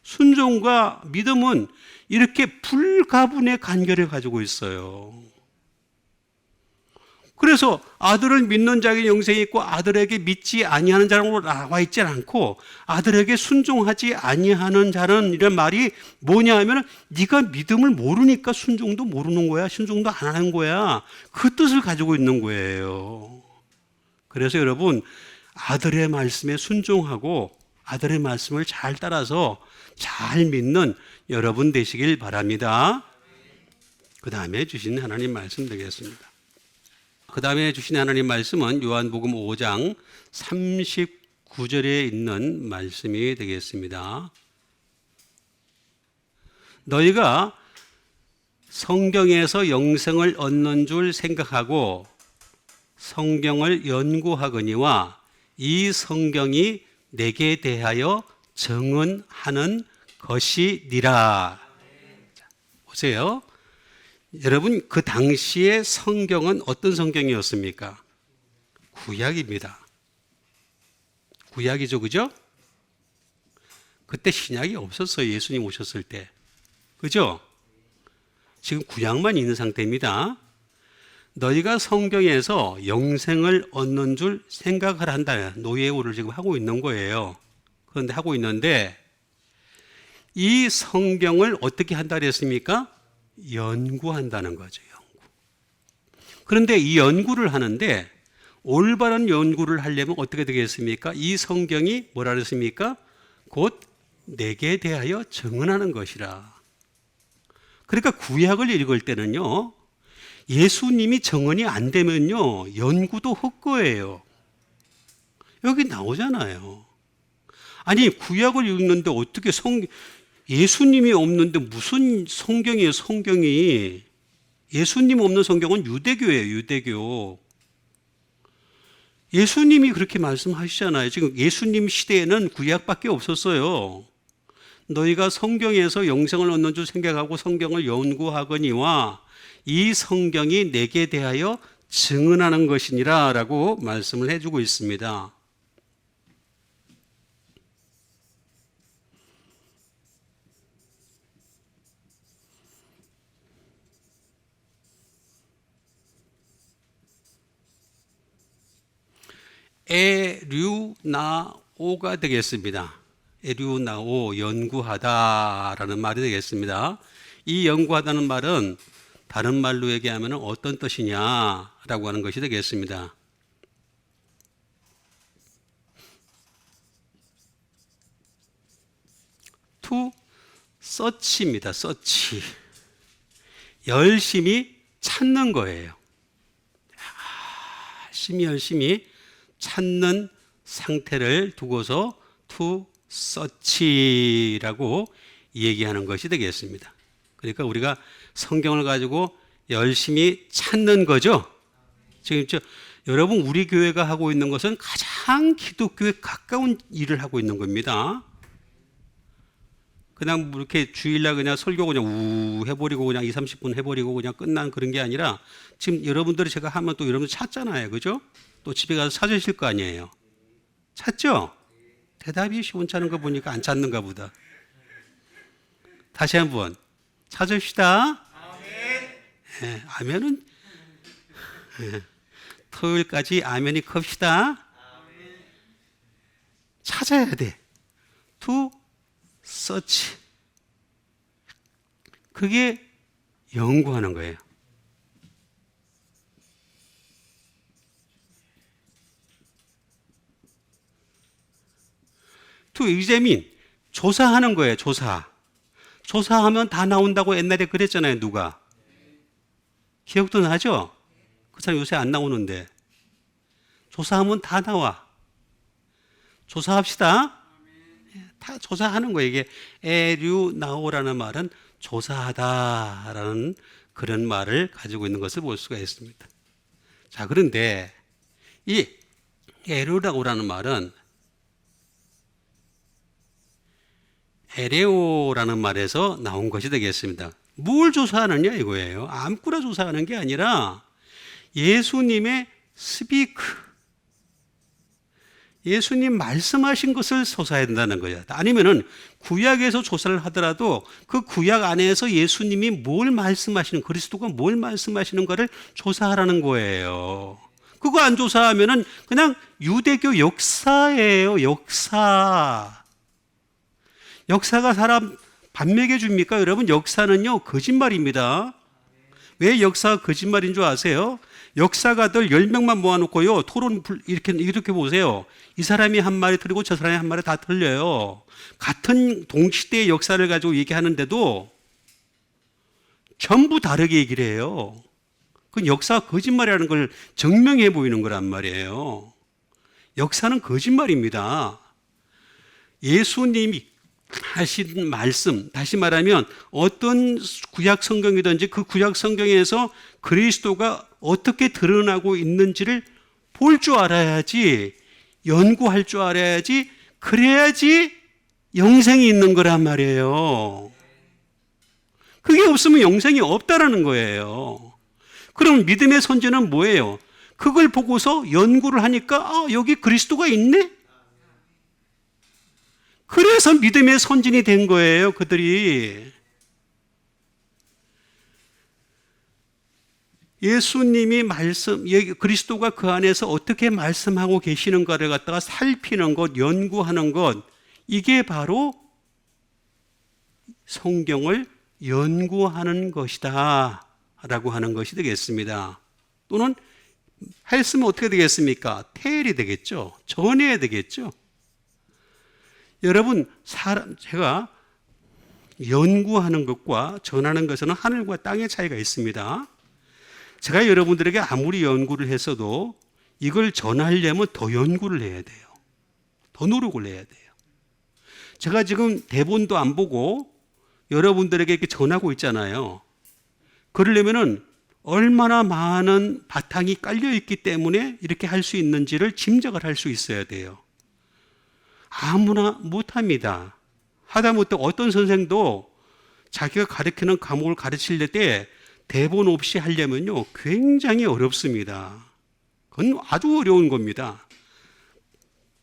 순종과 믿음은 이렇게 불가분의 관계를 가지고 있어요. 그래서 아들을 믿는 자에게 영생이 있고 아들에게 믿지 아니하는 자라고 나와 있지 않고 아들에게 순종하지 아니하는 자는 이런 말이 뭐냐 하면 네가 믿음을 모르니까 순종도 모르는 거야. 순종도 안 하는 거야. 그 뜻을 가지고 있는 거예요. 그래서 여러분 아들의 말씀에 순종하고 아들의 말씀을 잘 따라서 잘 믿는 여러분 되시길 바랍니다. 그 다음에 주신 하나님 말씀 되겠습니다. 그 다음에 주신 하나님 말씀은 요한복음 5장 39절에 있는 말씀이 되겠습니다. 너희가 성경에서 영생을 얻는 줄 생각하고 성경을 연구하거니와 이 성경이 내게 대하여 증언하는 것이니라. 자, 보세요. 여러분 그 당시의 성경은 어떤 성경이었습니까? 구약입니다. 구약이죠, 그죠? 그때 신약이 없었어요. 예수님 오셨을 때. 그죠? 지금 구약만 있는 상태입니다. 너희가 성경에서 영생을 얻는 줄 생각을 한다. 노예우를 지금 하고 있는 거예요. 그런데 하고 있는데 이 성경을 어떻게 한다 그랬습니까? 연구한다는 거죠. 연구. 그런데 이 연구를 하는데 올바른 연구를 하려면 어떻게 되겠습니까? 이 성경이 뭐라 그랬습니까? 곧 내게 대하여 증언하는 것이라. 그러니까 구약을 읽을 때는요. 예수님이 증언이 안 되면요. 연구도 헛거예요. 여기 나오잖아요. 아니 구약을 읽는데 어떻게 예수님이 없는데 무슨 성경이에요, 성경이. 예수님 없는 성경은 유대교예요, 유대교. 예수님이 그렇게 말씀하시잖아요. 지금 예수님 시대에는 구약밖에 없었어요. 너희가 성경에서 영생을 얻는 줄 생각하고 성경을 연구하거니와 이 성경이 내게 대하여 증언하는 것이니라 라고 말씀을 해주고 있습니다. 에류나오가 되겠습니다. 에류나오, 연구하다라는 말이 되겠습니다. 이 연구하다는 말은 다른 말로 얘기하면 어떤 뜻이냐라고 하는 것이 되겠습니다. to search입니다. search. 열심히 찾는 거예요. 열심히 찾는 상태를 두고서 to search라고 얘기하는 것이 되겠습니다. 그러니까 우리가 성경을 가지고 열심히 찾는 거죠. 지금 여러분 우리 교회가 하고 있는 것은 가장 기독교에 가까운 일을 하고 있는 겁니다. 그냥 이렇게 주일날 그냥 설교 그냥 우 해버리고 그냥 2, 30분 해버리고 그냥 끝난 그런 게 아니라 지금 여러분들이 제가 하면 또 여러분들 찾잖아요. 그죠? 또 집에 가서 찾으실 거 아니에요. 찾죠? 대답이 시원찮은 거 보니까 안 찾는가 보다. 다시 한번 찾읍시다. 네, 아멘은 네, 토요일까지 아멘이 컵시다. 찾아야 돼. to search. 그게 연구하는 거예요. to examine. 조사하는 거예요. 조사하면 다 나온다고 옛날에 그랬잖아요. 누가? 기억도 나죠? 그 사람 요새 안 나오는데. 조사하면 다 나와. 조사합시다. 다 조사하는 거예요. 이게 에류나오라는 말은 조사하다라는 그런 말을 가지고 있는 것을 볼 수가 있습니다. 자, 그런데 이 에류나오라는 말은 에레오라는 말에서 나온 것이 되겠습니다. 뭘 조사하느냐 이거예요. 아무거나 조사하는 게 아니라 예수님의 스피크, 예수님 말씀하신 것을 조사해야 된다는 거예요. 아니면은 구약에서 조사를 하더라도 그 구약 안에서 예수님이 뭘 말씀하시는, 그리스도가 뭘 말씀하시는가를 조사하라는 거예요. 그거 안 조사하면은 그냥 유대교 역사예요. 역사가 사람 밥 먹여줍니까? 여러분, 역사는요 거짓말입니다. 왜 역사가 거짓말인 줄 아세요? 역사가들 10명만 모아놓고요 토론 이렇게 보세요. 이 사람이 한 말이 틀리고 저 사람이 한 말이 다 틀려요. 같은 동시대의 역사를 가지고 얘기하는데도 전부 다르게 얘기를 해요. 그건 역사가 거짓말이라는 걸 증명해 보이는 거란 말이에요. 역사는 거짓말입니다. 예수님이 하신 말씀, 다시 말하면 어떤 구약 성경이든지 그 구약 성경에서 그리스도가 어떻게 드러나고 있는지를 볼 줄 알아야지, 연구할 줄 알아야지, 그래야지 영생이 있는 거란 말이에요. 그게 없으면 영생이 없다라는 거예요. 그럼 믿음의 선지는 뭐예요? 그걸 보고서 연구를 하니까 여기 그리스도가 있네? 그래서 믿음의 선진이 된 거예요, 그들이. 예수님이 그리스도가 그 안에서 어떻게 말씀하고 계시는가를 갖다가 살피는 것, 연구하는 것, 이게 바로 성경을 연구하는 것이다 라고 하는 것이 되겠습니다. 또는 했으면 어떻게 되겠습니까? 테일이 되겠죠. 전해야 되겠죠. 여러분, 제가 연구하는 것과 전하는 것에는 하늘과 땅의 차이가 있습니다. 제가 여러분들에게 아무리 연구를 했어도 이걸 전하려면 더 연구를 해야 돼요. 더 노력을 해야 돼요. 제가 지금 대본도 안 보고 여러분들에게 이렇게 전하고 있잖아요. 그러려면은 얼마나 많은 바탕이 깔려 있기 때문에 이렇게 할 수 있는지를 짐작을 할 수 있어야 돼요. 아무나 못합니다. 하다못해 어떤 선생도 자기가 가르치는 과목을 가르칠 때 대본 없이 하려면요 굉장히 어렵습니다. 그건 아주 어려운 겁니다.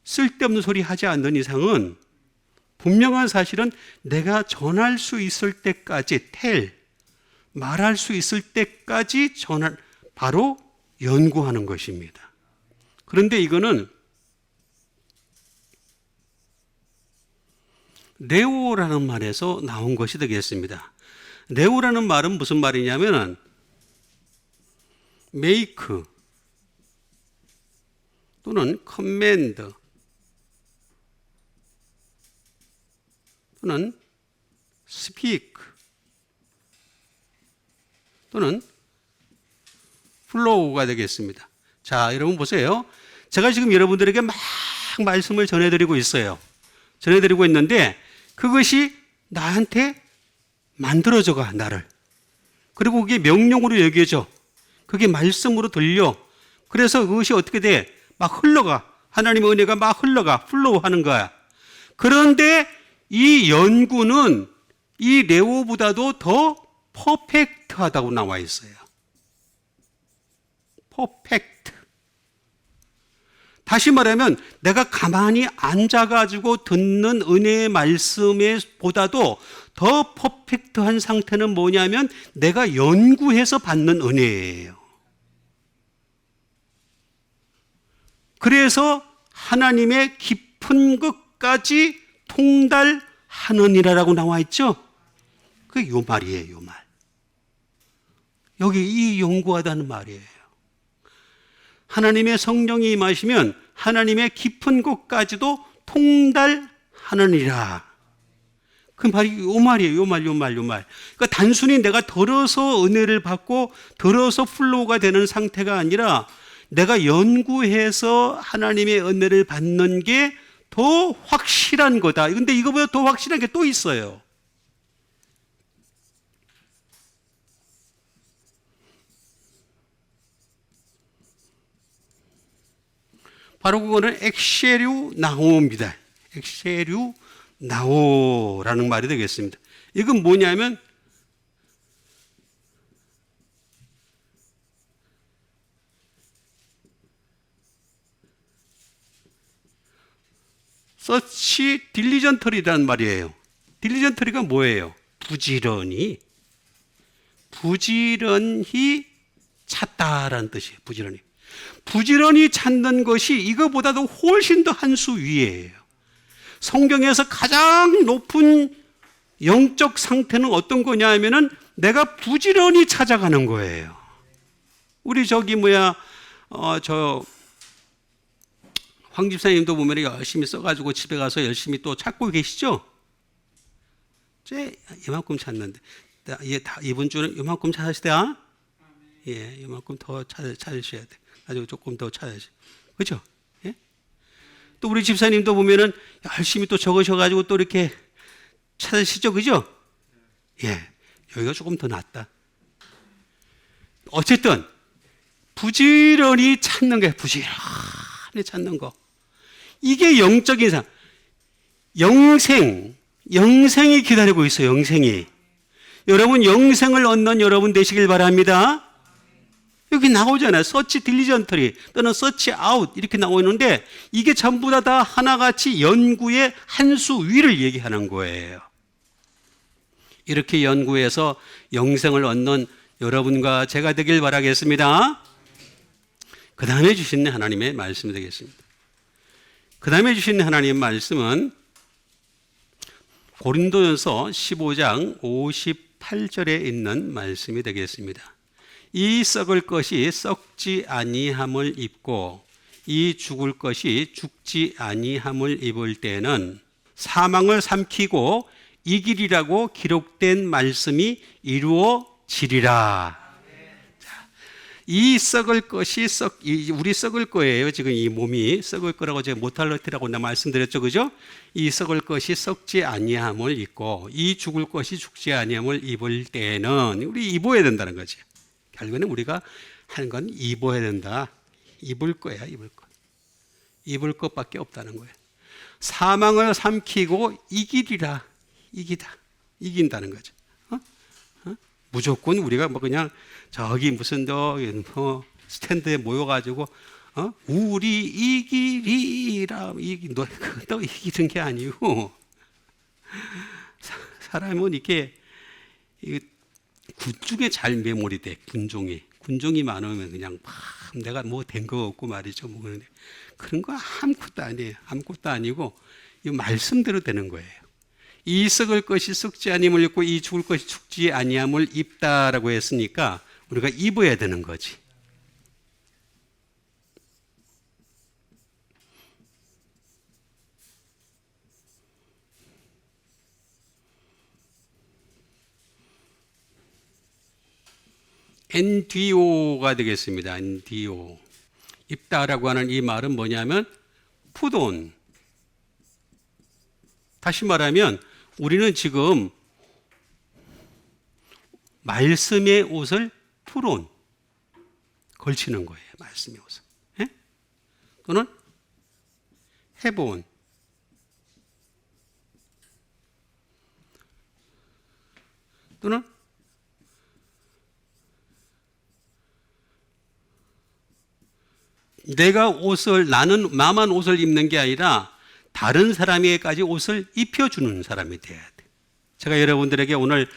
쓸데없는 소리 하지 않는 이상은 분명한 사실은 내가 전할 수 있을 때까지 말할 수 있을 때까지 바로 연구하는 것입니다. 그런데 이거는 네오라는 말에서 나온 것이 되겠습니다. 네오라는 말은 무슨 말이냐면 make 또는 command 또는 speak 또는 flow가 되겠습니다. 자, 여러분 보세요. 제가 지금 여러분들에게 막 말씀을 전해드리고 있어요. 전해드리고 있는데 그것이 나한테 만들어져가, 나를. 그리고 그게 명령으로 여겨져. 그게 말씀으로 들려. 그래서 그것이 어떻게 돼? 막 흘러가. 하나님의 은혜가 막 흘러가. 플로우 하는 거야. 그런데 이 연구는 이 레오보다도 더 퍼펙트하다고 나와 있어요. 퍼펙트. 다시 말하면 내가 가만히 앉아가지고 듣는 은혜의 말씀에 보다도 더 퍼펙트한 상태는 뭐냐면 내가 연구해서 받는 은혜예요. 그래서 하나님의 깊은 것까지 통달하느니라라고 나와 있죠. 그게 요 말이에요, 요 말. 여기 이 연구하다는 말이에요. 하나님의 성령이 임하시면 하나님의 깊은 곳까지도 통달하느니라. 그 말이 요 말이에요. 요 말. 그러니까 단순히 내가 들어서 은혜를 받고 들어서 플로우가 되는 상태가 아니라 내가 연구해서 하나님의 은혜를 받는 게 더 확실한 거다. 근데 이거보다 더 확실한 게 또 있어요. 바로 그거는 엑세류 나오입니다. 엑세류 나오라는 말이 되겠습니다. 이건 뭐냐면 search diligently라는 말이에요. diligently가 뭐예요? 부지런히 찾다라는 뜻이에요. 부지런히 찾는 것이 이거보다도 훨씬 더 한 수 위에요. 성경에서 가장 높은 영적 상태는 어떤 거냐 하면은 내가 부지런히 찾아가는 거예요. 우리 황 집사님도 보면 열심히 써가지고 집에 가서 열심히 또 찾고 계시죠? 이만큼 찾는데 이번 주는 이만큼 찾으시다. 예, 이만큼 더 찾으셔야 돼. 아주 조금 더 찾으시. 그렇죠? 예? 또 우리 집사님도 보면은 열심히 또 적으셔가지고 또 이렇게 찾으시죠, 그죠? 예, 여기가 조금 더 낫다. 어쨌든 부지런히 찾는 거예요. 부지런히 찾는 거. 이게 영적인 삶. 영생이 기다리고 있어요. 영생이. 여러분 영생을 얻는 여러분 되시길 바랍니다. 여기 나오잖아요. search diligently 또는 search out 이렇게 나오는데 이게 전부 다 하나같이 연구의 한 수 위를 얘기하는 거예요. 이렇게 연구해서 영생을 얻는 여러분과 제가 되길 바라겠습니다. 그 다음에 주신 하나님의 말씀이 되겠습니다. 그 다음에 주신 하나님의 말씀은 고린도전서 15장 58절에 있는 말씀이 되겠습니다. 이 썩을 것이 썩지 아니함을 입고 이 죽을 것이 죽지 아니함을 입을 때는 사망을 삼키고 이기리라고 기록된 말씀이 이루어지리라. 이 썩을 것이 우리 썩을 거예요. 지금 이 몸이 썩을 거라고 제가 모탈리티라고 말씀드렸죠, 그죠? 이 썩을 것이 썩지 아니함을 입고 이 죽을 것이 죽지 아니함을 입을 때는 우리 입어야 된다는 거지. 결국에는 우리가 하는 건 입어야 된다. 입을 거야, 입을 것. 입을 것밖에 없다는 거예요. 사망을 삼키고 이기리라. 이긴다는 거죠. 무조건 우리가 그냥 저기 무슨 스탠드에 모여가지고 우리 이기리라 너 이기는 게 아니고 사람은 이렇게 군중에 잘 메모리돼. 군종이 많으면 그냥 막 내가 뭐 된 거 없고 말이죠. 그런 거 아무것도 아니에요. 아무것도 아니고 이 말씀대로 되는 거예요. 이 썩을 것이 썩지 아니함을 입고 이 죽을 것이 죽지 아니함을 입다라고 했으니까 우리가 입어야 되는 거지. 엔디오가 되겠습니다. 엔디오. 입다라고 하는 이 말은 뭐냐면 푸돈. 다시 말하면 우리는 지금 말씀의 옷을 푸론 걸치는 거예요. 말씀의 옷을. 예? 또는 헤본. 또는 나만 옷을 입는 게 아니라 다른 사람에게까지 옷을 입혀주는 사람이 돼야 돼. 제가 여러분들에게 오늘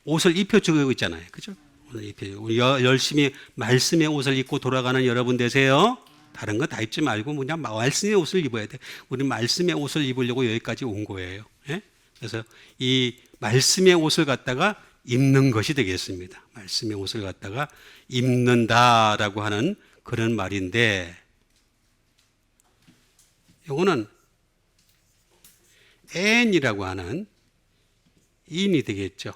옷을 입혀주고 있잖아요. 그죠? 오늘 열심히 말씀의 옷을 입고 돌아가는 여러분 되세요. 다른 거 다 입지 말고 그냥 말씀의 옷을 입어야 돼. 우리는 말씀의 옷을 입으려고 여기까지 온 거예요. 예? 그래서 이 말씀의 옷을 갖다가 입는 것이 되겠습니다. 말씀의 옷을 갖다가 입는다라고 하는 그런 말인데 이거는 n이라고 하는 인이 되겠죠.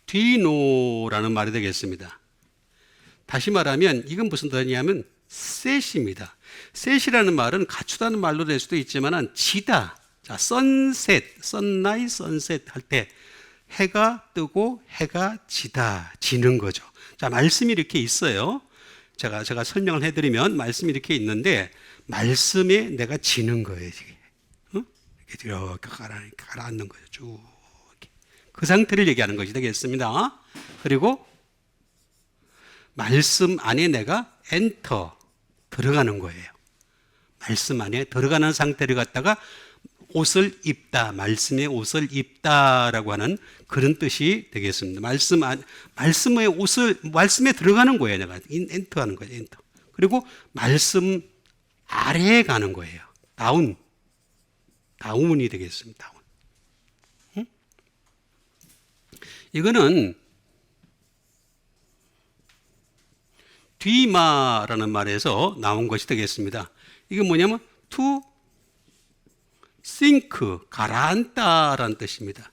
뒤노라는 말이 되겠습니다. 다시 말하면 이건 무슨 뜻이냐면 셋입니다. 셋이라는 말은 갖추다는 말로 될 수도 있지만 지다. 자, 선셋, 선라이즈, 선셋 할 때 해가 뜨고 해가 지는 거죠. 자, 말씀이 이렇게 있어요. 제가 설명을 해드리면 말씀이 이렇게 있는데 말씀에 내가 지는 거예요. 이렇게 가라앉는 거죠. 쭉 그 상태를 얘기하는 것이 되겠습니다. 그리고 말씀 안에 내가 엔터, 들어가는 거예요. 말씀 안에 들어가는 상태를 갖다가 옷을 입다, 말씀의 옷을 입다라고 하는 그런 뜻이 되겠습니다. 말씀의 옷을, 말씀에 들어가는 거예요. 내가 엔터하는 거예요. 엔터. 그리고 말씀 아래에 가는 거예요. 다운이 되겠습니다. 다운. 응? 이거는 뒤마라는 말에서 나온 것이 되겠습니다. 이게 뭐냐면 to sink, 가라앉다라는 뜻입니다.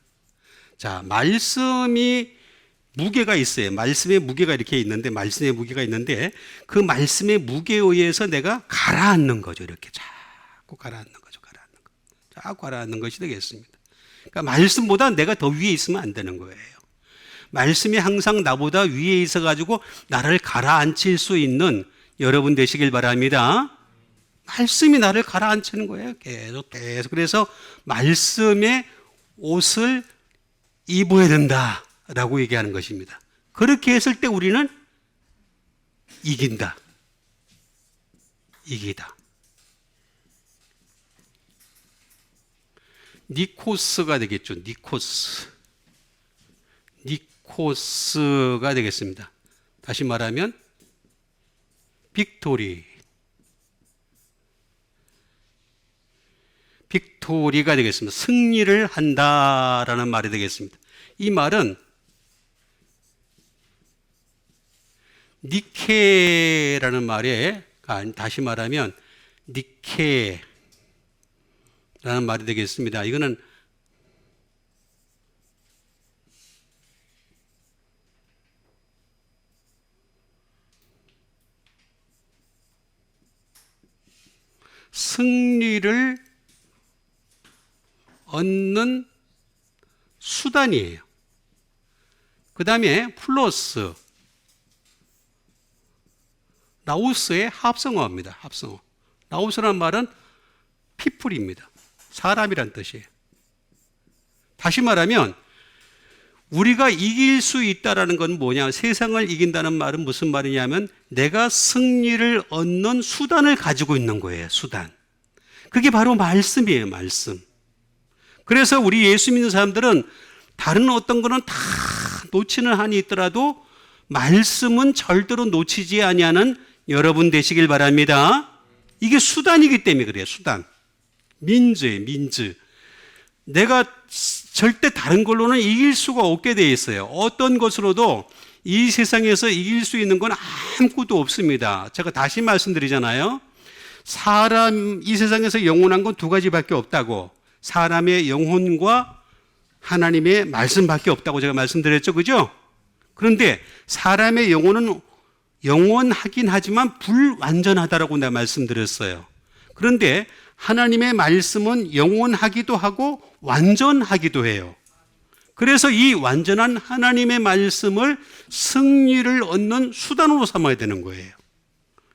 자, 말씀이 무게가 있어요. 말씀의 무게가 이렇게 있는데, 말씀의 무게가 있는데, 그 말씀의 무게에 의해서 내가 가라앉는 거죠. 이렇게 자꾸 가라앉는 거죠. 자꾸 가라앉는 것이 되겠습니다. 그러니까 말씀보다 내가 더 위에 있으면 안 되는 거예요. 말씀이 항상 나보다 위에 있어가지고 나를 가라앉힐 수 있는 여러분 되시길 바랍니다. 말씀이 나를 가라앉히는 거예요. 계속. 그래서 말씀의 옷을 입어야 된다라고 얘기하는 것입니다. 그렇게 했을 때 우리는 이긴다. 이기다. 니코스가 되겠죠. 니코스가 되겠습니다. 다시 말하면 빅토리가 되겠습니다. 승리를 한다라는 말이 되겠습니다. 이 말은 니케라는 말에, 다시 말하면 니케라는 말이 되겠습니다. 이거는 승리를 얻는 수단이에요. 그 다음에 플러스 라오스의 합성어입니다. 합성어. 라오스라는 말은 피플입니다. 사람이란 뜻이에요. 다시 말하면 우리가 이길 수 있다라는 건 뭐냐? 세상을 이긴다는 말은 무슨 말이냐면 내가 승리를 얻는 수단을 가지고 있는 거예요. 수단. 그게 바로 말씀이에요. 말씀. 그래서 우리 예수 믿는 사람들은 다른 어떤 거는 다 놓치는 한이 있더라도 말씀은 절대로 놓치지 아니하는 여러분 되시길 바랍니다. 이게 수단이기 때문에 그래요. 수단. 민즈예요. 민즈. 내가 절대 다른 걸로는 이길 수가 없게 되어 있어요. 어떤 것으로도 이 세상에서 이길 수 있는 건 아무것도 없습니다. 제가 다시 말씀드리잖아요. 이 세상에서 영원한 건 두 가지밖에 없다고. 사람의 영혼과 하나님의 말씀밖에 없다고 제가 말씀드렸죠. 그죠? 그런데 사람의 영혼은 영원하긴 하지만 불완전하다라고 내가 말씀드렸어요. 그런데 하나님의 말씀은 영원하기도 하고 완전하기도 해요. 그래서 이 완전한 하나님의 말씀을 승리를 얻는 수단으로 삼아야 되는 거예요.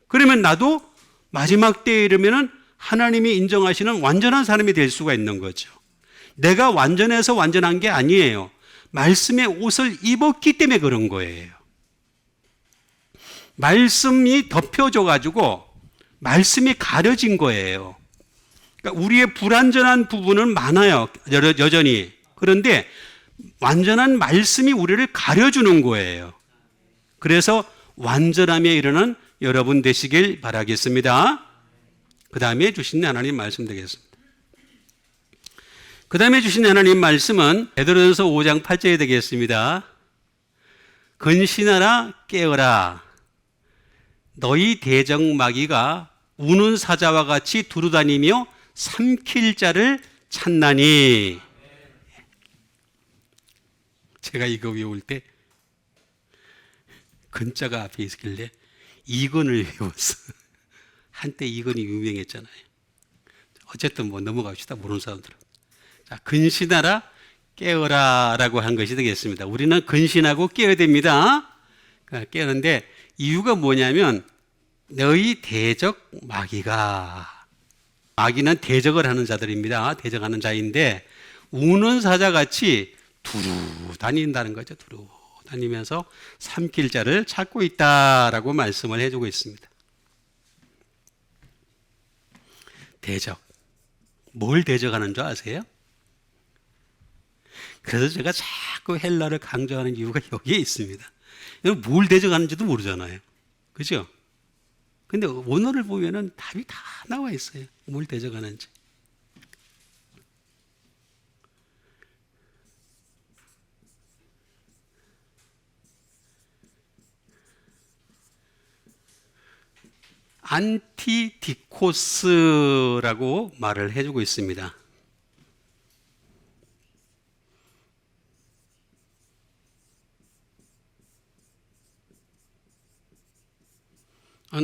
그러면 나도 마지막 때에 이르면은 하나님이 인정하시는 완전한 사람이 될 수가 있는 거죠. 내가 완전해서 완전한 게 아니에요. 말씀의 옷을 입었기 때문에 그런 거예요. 말씀이 덮여져 가지고 말씀이 가려진 거예요. 그러니까 우리의 불완전한 부분은 많아요. 여전히. 그런데 완전한 말씀이 우리를 가려주는 거예요. 그래서 완전함에 이르는 여러분 되시길 바라겠습니다. 그 다음에 주신 하나님 말씀 되겠습니다. 그 다음에 주신 하나님 말씀은 베드로전서 5장 8절이 되겠습니다. 근신하라 깨어라 너희 대적 마귀가 우는 사자와 같이 두루다니며 삼킬 자를 찾나니. 제가 이거 외울 때 근자가 앞에 있길래 이건을 외웠어. 한때 이건이 유명했잖아요. 어쨌든 뭐 넘어갑시다. 모르는 사람들은. 자, 근신하라 깨어라 라고 한 것이 되겠습니다. 우리는 근신하고 깨어야 됩니다. 깨는데 이유가 뭐냐면 너희 대적 마귀는 대적을 하는 자들입니다. 대적하는 자인데 우는 사자같이 두루 다닌다는 거죠. 두루 다니면서 삼킬 자를 찾고 있다라고 말씀을 해주고 있습니다. 대적. 뭘 대적하는 줄 아세요? 그래서 제가 자꾸 헬라를 강조하는 이유가 여기에 있습니다. 뭘 대적하는지도 모르잖아요. 그죠? 근데 원어를 보면은 답이 다 나와 있어요. 뭘 대적하는지. 안티디코스라고 말을 해주고 있습니다.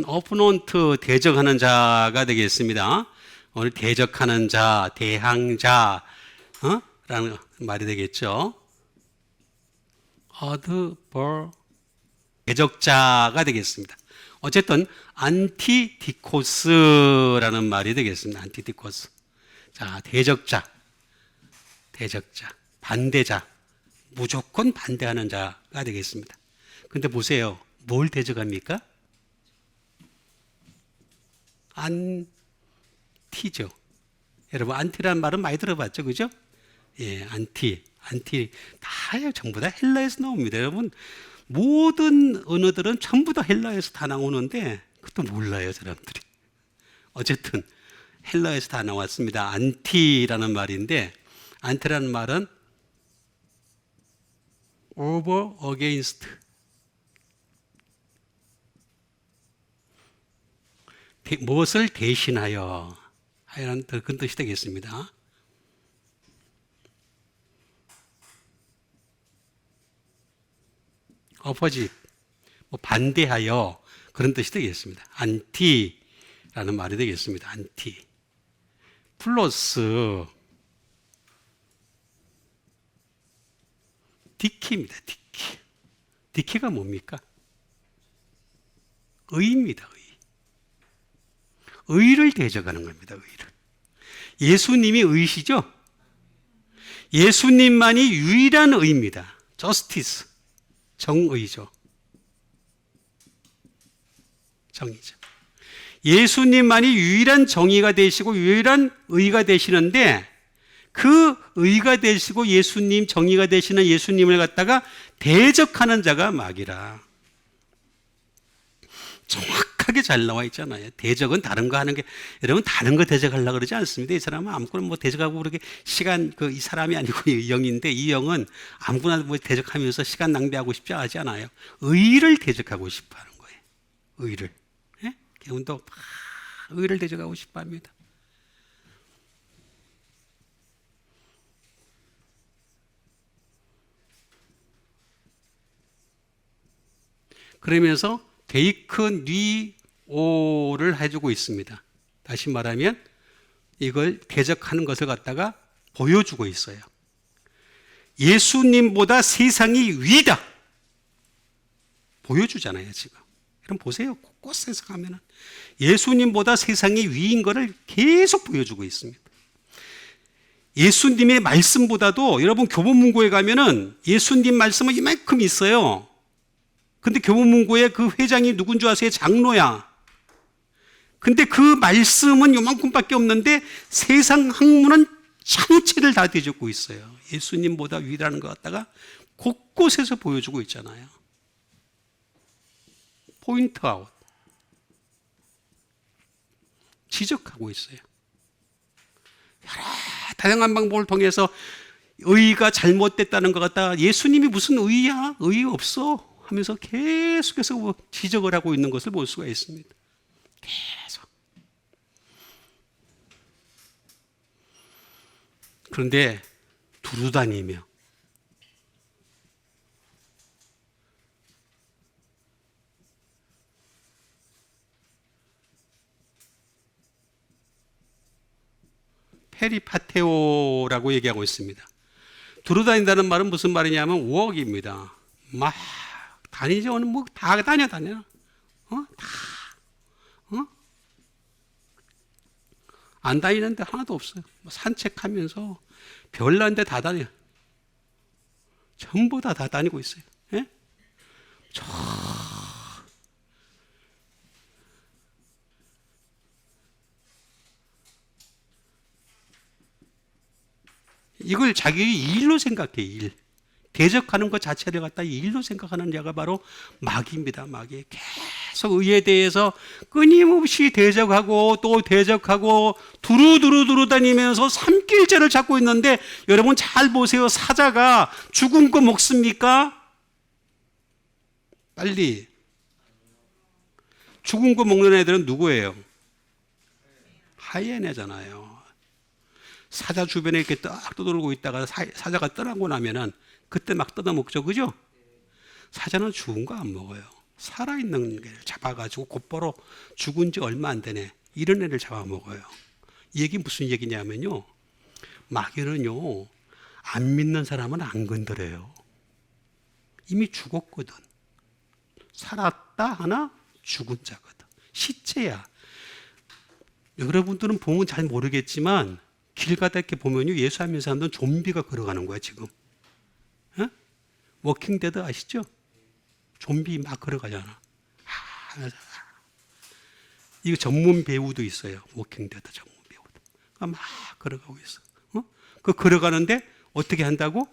어포넌트 대적하는 자가 되겠습니다. 오늘 대적하는 자, 대항자, 라는 말이 되겠죠. adver 대적자가 되겠습니다. 어쨌든 안티디코스라는 말이 되겠습니다. 안티디코스. 자, 대적자, 반대자, 무조건 반대하는 자가 되겠습니다. 근데 보세요. 뭘 대적합니까? 안티죠. 여러분, 안티라는 말은 많이 들어봤죠? 그죠? 예, 안티 다요. 전부 다 헬라에서 나옵니다. 여러분, 모든 언어들은 전부 다 헬라에서 다 나오는데 그것도 몰라요, 사람들이. 어쨌든 헬라에서 다 나왔습니다. 안티라는 말인데, 안티라는 말은 over against, 무엇을 대신하여 하여는 그런 뜻이 되겠습니다. opposite, 반대하여, 그런 뜻이 되겠습니다. 안티라는 말이 되겠습니다. 안티 플러스 디키입니다. 디키가 뭡니까? 의입니다. 의를 대적하는 겁니다. 의를. 예수님이 의시죠? 예수님만이 유일한 의입니다. justice, 정의죠. 정의죠. 예수님만이 유일한 정의가 되시고 유일한 의가 되시는데, 그 의가 되시고 예수님, 정의가 되시는 예수님을 갖다가 대적하는 자가 마귀라. 정확하게 잘 나와 있잖아요. 대적은 다른 거 하는 게, 여러분 다른 거 대적하려고 그러지 않습니다. 이 사람은 아무거나 대적하고 그렇게 이 사람이 아니고 이 영인데, 이 영은 아무거나 대적하면서 시간 낭비하고 싶지 하지 않아요. 의를 대적하고 싶어 하는 거예요. 의를. 예? 개운도 의를 대적하고 싶어 합니다. 그러면서 데이크 니오를 해주고 있습니다. 다시 말하면 이걸 대적하는 것을 갖다가 보여주고 있어요. 예수님보다 세상이 위다. 보여주잖아요, 지금. 그럼 보세요. 곳곳에서 가면은 예수님보다 세상이 위인 것을 계속 보여주고 있습니다. 예수님의 말씀보다도, 여러분 교보문고에 가면은 예수님 말씀은 이만큼 있어요. 근데 교보문고에 그 회장이 누군 줄 아세요? 장로야. 근데 그 말씀은 요만큼밖에 없는데 세상 학문은 전체를 다 뒤집고 있어요. 예수님보다 위라는 것 갖다가 곳곳에서 보여주고 있잖아요. 포인트 아웃. 지적하고 있어요. 여러 다양한 방법을 통해서 의가 잘못됐다는 것 같다. 예수님이 무슨 의야? 의 없어. 하면서 계속해서 지적을 하고 있는 것을 볼 수가 있습니다. 계속. 그런데 두루 다니며 페리파테오라고 얘기하고 있습니다. 두루 다닌다는 말은 무슨 말이냐면 walk입니다. 막 다니죠. 오늘 다 다녀. 다. 안 다니는데 하나도 없어요. 산책하면서 별난 데 다 다녀. 전부 다 다니고 있어요. 예? 이걸 자기 일로 생각해. 일. 대적하는 것 자체를 갖다 일로 생각하는 자가 바로 마귀입니다. 마귀. 계속 의에 대해서 끊임없이 대적하고 또 대적하고 두루두루 다니면서 삼킬죄를 찾고 있는데, 여러분 잘 보세요. 사자가 죽은 거 먹습니까? 빨리. 죽은 거 먹는 애들은 누구예요? 하이에나잖아요. 사자 주변에 이렇게 딱 떠돌고 있다가 사자가 떠나고 나면은 그때 막 뜯어먹죠. 그죠? 사자는 죽은 거 안 먹어요. 살아있는 게 잡아가지고 곧바로 죽은 지 얼마 안 되네, 이런 애를 잡아먹어요. 이 얘기 무슨 얘기냐면요, 마귀는요 안 믿는 사람은 안 건드려요. 이미 죽었거든. 살았다 하나 죽은 자거든. 시체야. 여러분들은 보면 잘 모르겠지만 길 가다 이렇게 보면요, 예수 안 믿는 사람들은 좀비가 걸어가는 거야 지금. 어? 워킹데드 아시죠? 좀비 막 걸어가잖아. 이거 전문 배우도 있어요. 워킹데드 전문 배우도. 막 걸어가고 있어. 그 걸어가는데 어떻게 한다고?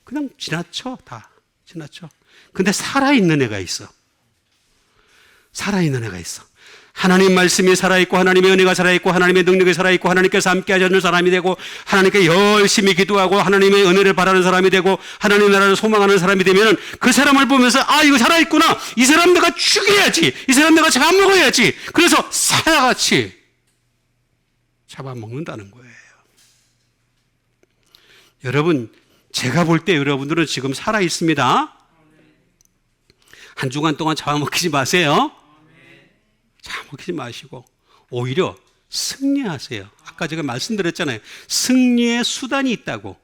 그냥 지나쳐. 다 지나쳐. 근데 살아있는 애가 있어. 살아있는 애가 있어. 하나님 말씀이 살아있고 하나님의 은혜가 살아있고 하나님의 능력이 살아있고 하나님께서 함께 하시는 사람이 되고 하나님께 열심히 기도하고 하나님의 은혜를 바라는 사람이 되고 하나님 나라를 소망하는 사람이 되면 그 사람을 보면서 아, 이거 살아있구나. 이 사람 내가 죽여야지. 이 사람 내가 잡아먹어야지. 그래서 사야같이 잡아먹는다는 거예요. 여러분, 제가 볼 때 여러분들은 지금 살아있습니다. 한 주간 동안 잡아먹히지 마세요. 잡아먹히지 마시고 오히려 승리하세요. 아까 제가 말씀드렸잖아요. 승리의 수단이 있다고.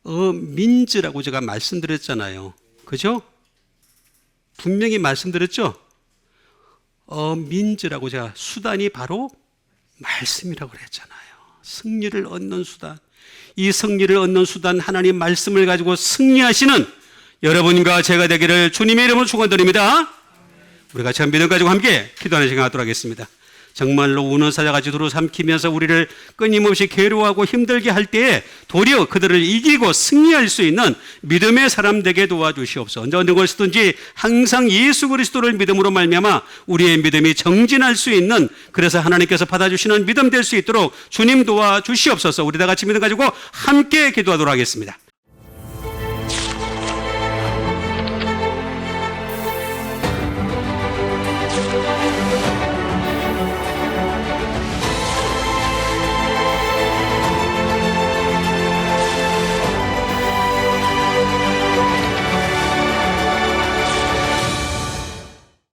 민즈라고 제가 말씀드렸잖아요. 그죠? 분명히 말씀드렸죠? 민즈라고 제가 수단이 바로 말씀이라고 그랬잖아요. 승리를 얻는 수단. 이 승리를 얻는 수단, 하나님 말씀을 가지고 승리하시는 여러분과 제가 되기를 주님의 이름으로 축원드립니다. 우리가 참 믿음 가지고 함께 기도하는 시간 갖도록 하겠습니다. 정말로 우는 사자같이 두루 삼키면서 우리를 끊임없이 괴로워하고 힘들게 할 때에 도리어 그들을 이기고 승리할 수 있는 믿음의 사람 되게 도와주시옵소서. 언제 어느 것이든지 항상 예수 그리스도를 믿음으로 말미암아 우리의 믿음이 정진할 수 있는, 그래서 하나님께서 받아주시는 믿음 될 수 있도록 주님 도와주시옵소서. 우리 다 같이 믿음 가지고 함께 기도하도록 하겠습니다.